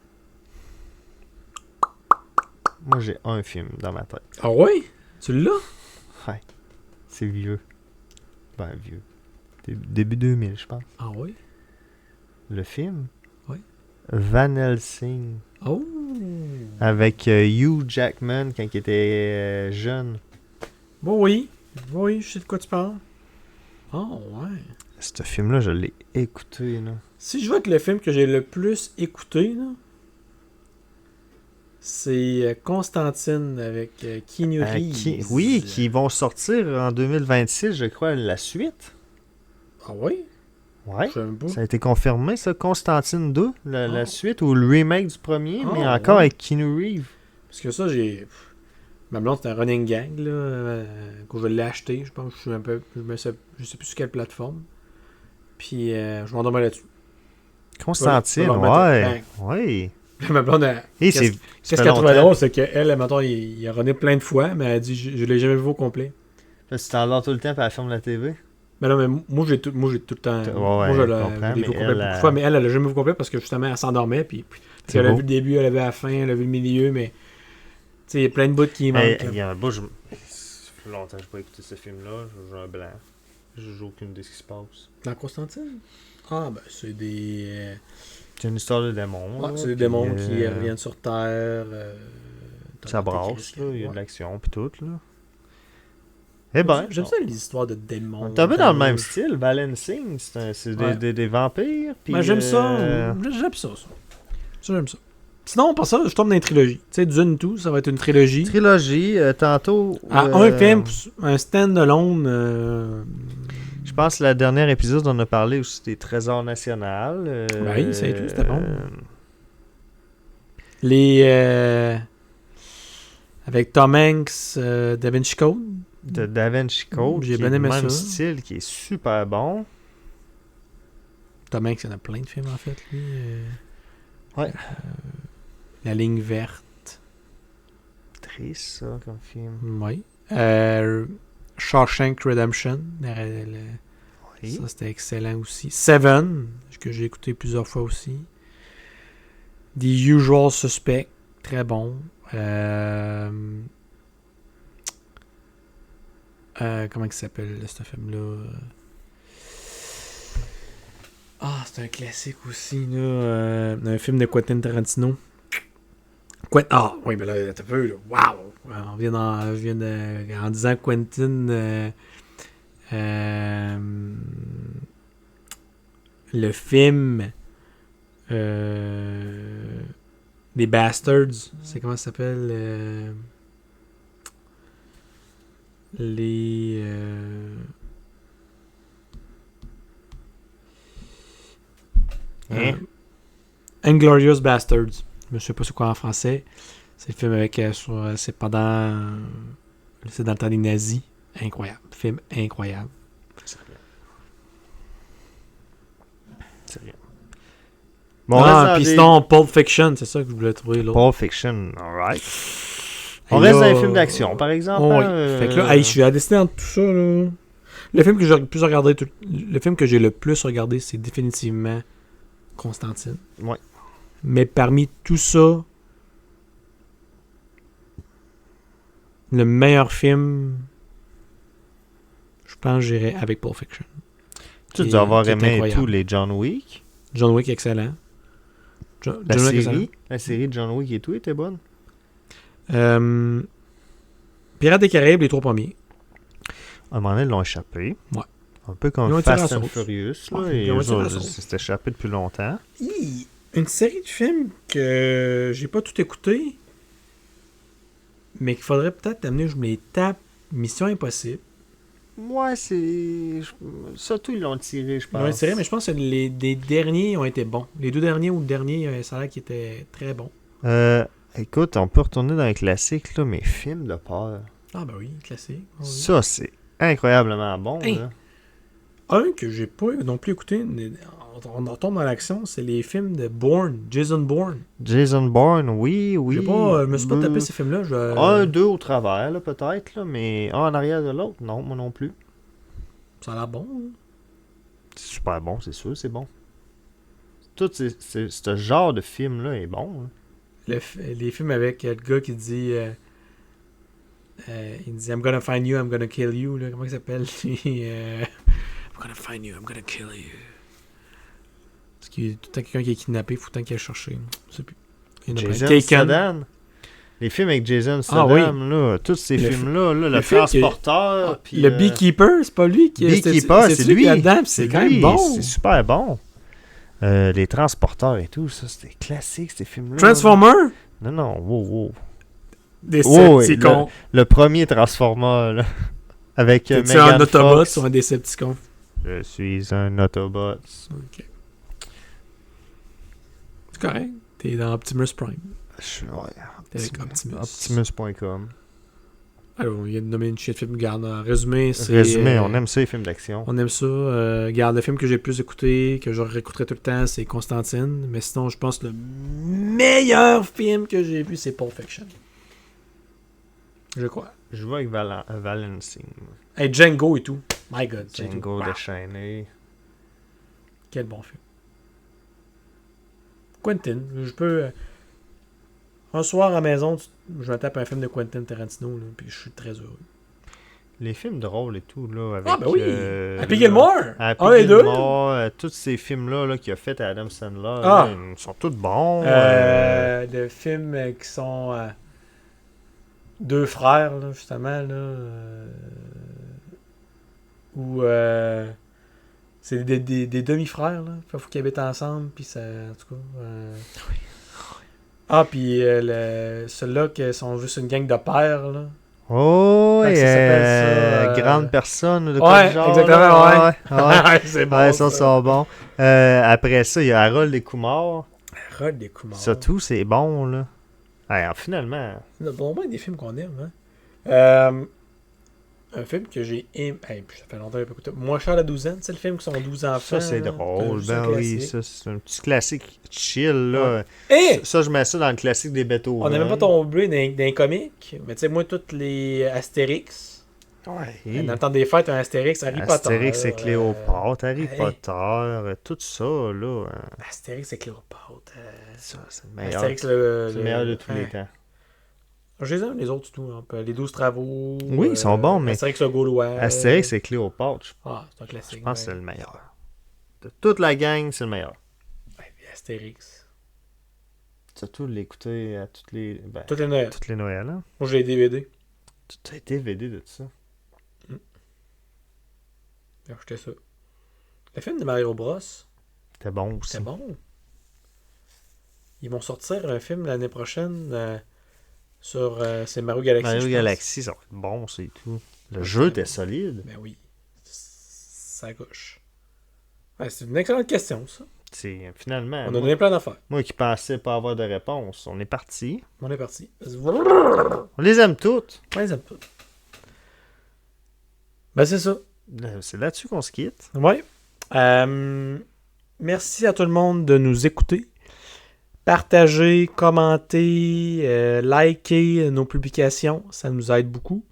Moi, j'ai un film dans ma tête. Ah ouais? Tu l'as? Ouais. C'est vieux. Ben, vieux. Début 2000, je pense. Ah ouais? Le film? Ouais. Van Helsing. Oh! Avec Hugh Jackman quand il était jeune. Bon, oui. Oui, je sais de quoi tu parles. Oh, ouais. Ce film-là, je l'ai écouté, là. Si je vois que le film que j'ai le plus écouté, là, c'est Constantine avec Keanu Reeves. Oui, qui vont sortir en 2026, je crois, la suite. Ah oui? Ouais. Je sais même pas. Ça a été confirmé, ça, Constantine 2, la Oh. suite, ou le remake du premier, mais Oh, encore ouais. avec Keanu Reeves. Parce que ça, j'ai... Ma blonde, c'était un running gang, là. Quand je l'ai acheté, je pense que je suis un peu... Je sais plus sur quelle plateforme. Puis, je m'endormais là-dessus. Constantine, Je vais le remettre. ouais. Ouais. Ma blonde, Et qu'est-ce qu'elle trouvait drôle, c'est qu'elle, mettons, il a runné plein de fois, mais elle a dit, je l'ai jamais vu au complet. Là, tu t'endors tout le temps, puis elle ferme la TV. Mais non, mais moi, j'ai tout le temps... Ouais, moi, je je comprends, l'ai vu au mais complet elle, beaucoup de fois, mais elle l'a jamais vu au complet parce que, justement, elle s'endormait, puis C'est elle a beau. vu le début, elle a vu la fin, elle a vu le milieu, mais... Tu sais, il y a plein de bouts qui manquent. Il y a un bout, ça fait longtemps que je n'ai pas écouté ce film-là. J'ai un blanc. J'ai aucune idée de ce qui se passe. Dans Constantine? Ah, ben, c'est des... C'est une histoire de démons. Ouais, là, c'est des puis, démons qui reviennent sur Terre. Ça brasse, Antéchrist, là. Il y a de ouais. l'action, puis tout, là. Eh ben, J'aime ça, les histoires de démons. on est un peu dans le même d'anges. style. Van Helsing, c'est Ouais. des vampires. Puis, Ben, j'aime ça. J'aime ça. Ça, j'aime ça. Sinon, pour ça, je tombe dans les trilogies. Tu sais, Dune tout, ça va être une trilogie. Trilogie, tantôt. Un film, un stand-alone. Je pense que le dernier épisode, on a parlé aussi des trésors nationaux. Oui, ça et tout, c'était bon. Les. Avec Tom Hanks, Da Vinci Code. De Da Vinci Code, J'ai qui bien est aimé le même ça. style, qui est super bon. Tom Hanks, il y en a plein de films, en fait, lui. Ouais. La ligne verte. Triste, ça, comme film. Oui. Shawshank Redemption. Oui. Ça, c'était excellent aussi. Seven, que j'ai écouté plusieurs fois aussi. The Usual Suspect, très bon. Comment il s'appelle, ce film-là? Ah, c'est un classique aussi, là. Un film de Quentin Tarantino. Ah, oui, mais là, t'as peu, là. Wow! On vient en disant Quentin... le film des Bastards, c'est comment ça s'appelle? Les Inglourious Bastards. Je ne sais pas c'est quoi en français. C'est le film avec c'est pendant c'est dans le temps des nazis. Incroyable. Film incroyable. C'est rien. Bon, on reste Ah, dans puis des- sinon, Pulp Fiction, c'est ça que je voulais trouver l'autre. Pulp Fiction, alright. Et On reste là, dans les films d'action, par exemple. oui. hein, Fait que là, hey, je suis à décider entre tout ça. Là. Le film que j'ai le plus regardé, le film que j'ai le plus regardé, c'est définitivement Constantine. Ouais. Mais parmi tout ça, le meilleur film, je pense que j'irais avec Pulp Fiction. Tu Qui dois est- avoir qui est aimé incroyable. tous les John Wick. John Wick, excellent. La John Wick, excellent. série de John Wick et tout était bonne. Pirates des Caraïbes, les trois premiers. À un moment donné, ils l'ont échappé. Ouais. Un peu Ils comme ont tiré Fast la and sauce. Furious. Là, Ouais, et ils ont eux tiré la autres, sauce. c'était échappé depuis longtemps. Une série de films que j'ai pas tout écouté, mais qu'il faudrait peut-être amener, je me les tape. Mission Impossible. Moi, c'est... Surtout, ils l'ont tiré, je Ils pense. ont été, mais je pense que les derniers ont été bons. Les deux derniers ou le dernier, ça a l'air qu'ils étaient très bons. Écoute, on peut retourner dans les classiques, là, mais films de peur. Ah ben oui, classique. Ah oui. Ça, c'est incroyablement bon. Hey. Là. Un que j'ai pas non plus écouté, on retombe dans l'action, c'est les films de Bourne, Jason Bourne. Jason Bourne, oui. Je me suis pas tapé ces films-là. Un, deux au travers, là, peut-être, là, mais un en arrière de l'autre, non, moi non plus. Ça a l'air bon. Hein? C'est super bon, c'est sûr, c'est bon. Tout ce genre de film-là est bon. Là. les films avec le gars qui dit... il dit I'm gonna find you, I'm gonna kill you. Là. Comment il s'appelle? I'm gonna find you, I'm gonna kill you. Parce qu'il y a tout le temps quelqu'un qui est kidnappé, il faut tout le temps qu'il aille chercher. Je sais plus. Jason Statham. Les films avec Jason Statham, là, tous ces films-là, là, le transporteur. Le Beekeeper, c'est pas lui qui Beekeeper, c'est lui. Là-dedans, c'est quand même bon. C'est super bon. Les transporteurs et tout, ça, c'était classique, ces films-là. Transformer? Non, wow. Decepticons. Le premier Transformer, là. Avec Megan Fox. C'est un Autobot sur un Decepticon. Je suis un Autobot. Ok. C'est correct. T'es dans Optimus Prime. Ouais. T'es avec Optimus. Optimus.com. Alors, on vient de nommer une chier de film. Regarde, en résumé, c'est... Résumé, on aime ça, les films d'action. On aime ça. Regarde, le film que j'ai le plus écouté, que je réécouterai tout le temps, c'est Constantine. Mais sinon, je pense que le meilleur film que j'ai vu, c'est Pulp Fiction. Je crois. Je vois avec Valencine. Hey, Django et tout. My God. Django déchaîné. Quel bon film. Quentin. Je peux... un soir à la maison, je me tape un film de Quentin Tarantino, là, puis je suis très heureux. Les films drôles et tout, là, avec... Ah, ben oui! Happy Gilmore! Happy Gilmore, tous ces films-là là, qu'il a fait à Adam Sandler, là, ils sont tous bons. De films qui sont... deux frères, là, justement, là... où... c'est des demi-frères, là. Il faut qu'ils habitent ensemble, puis ça... En tout cas... Ah, puis ceux-là qui sont juste une gang de pères, là. Oh, ça s'appelle ça, grande personne de ouais, genre. Exactement, là. Ouais. C'est bon. Ouais, ça sont bons. Après ça, il y a Harold et Kumar. Harold et Kumar. Ça, tout, c'est bon, là. Alors, finalement... Il y a bon des films qu'on aime, hein. Un film que j'ai aimé... Hey, ça fait longtemps que j'ai pas écouté. Moi, Charles la douzaine, c'est le film qui sont 12 enfants. Ça, c'est drôle. Ben oui, ça, c'est un petit classique chill, là. Ouais. Ça, je mets ça dans le classique des Beethoven. On n'a même pas tombé dans les comiques. Mais tu sais, moi, toutes les Astérix... Ouais. Dans le temps des fêtes, un Astérix, Harry Potter. Astérix, c'est Cléopâtre, Harry Potter, tout ça, là. Astérix, c'est Cléopâtre. Ça, c'est le meilleur. Astérix, c'est le meilleur de tous les temps. Je les aime, les autres, tout. Hein. Les 12 travaux. Oui, ils sont bons, mais... Astérix, le Gaulois. Astérix, c'est Cléopâtre. C'est un classique. Je pense que c'est le meilleur. De toute la gang, c'est le meilleur. Ouais, Astérix. Tu as tout l'écouté à toutes les... Ben, toutes les Noëls. Toutes les Noëls, hein? Moi, j'ai les DVD. Tu as été DVD de tout ça? J'ai acheté ça. Le film de Mario Bros. C'était bon aussi. C'était bon. Ils vont sortir un film l'année prochaine sur c'est Mario Galaxy. Mario Galaxy, ça va être bon, c'est tout. Le jeu était solide. Ben oui. Ça coche. Ouais, c'est une excellente question, ça. C'est finalement. On a donné plein d'affaires. Moi qui pensais pas avoir de réponse, on est parti. On est parti. On les aime toutes. On les aime toutes. Ben c'est ça. C'est là-dessus qu'on se quitte. Oui. Merci à tout le monde de nous écouter. Partagez, commentez, likez nos publications. Ça nous aide beaucoup.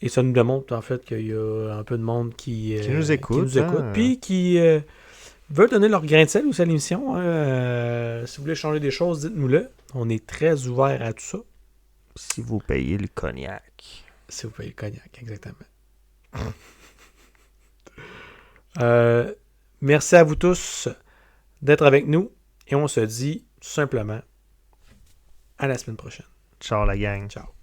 Et ça nous démontre en fait qu'il y a un peu de monde qui nous écoute. Puis qui veut donner leur grain de sel aussi à l'émission. Si vous voulez changer des choses, dites-nous-le. On est très ouvert à tout ça. Si vous payez le cognac. Si vous payez le cognac, exactement. Merci à vous tous d'être avec nous. Et on se dit tout simplement à la semaine prochaine. Ciao la gang. Ciao.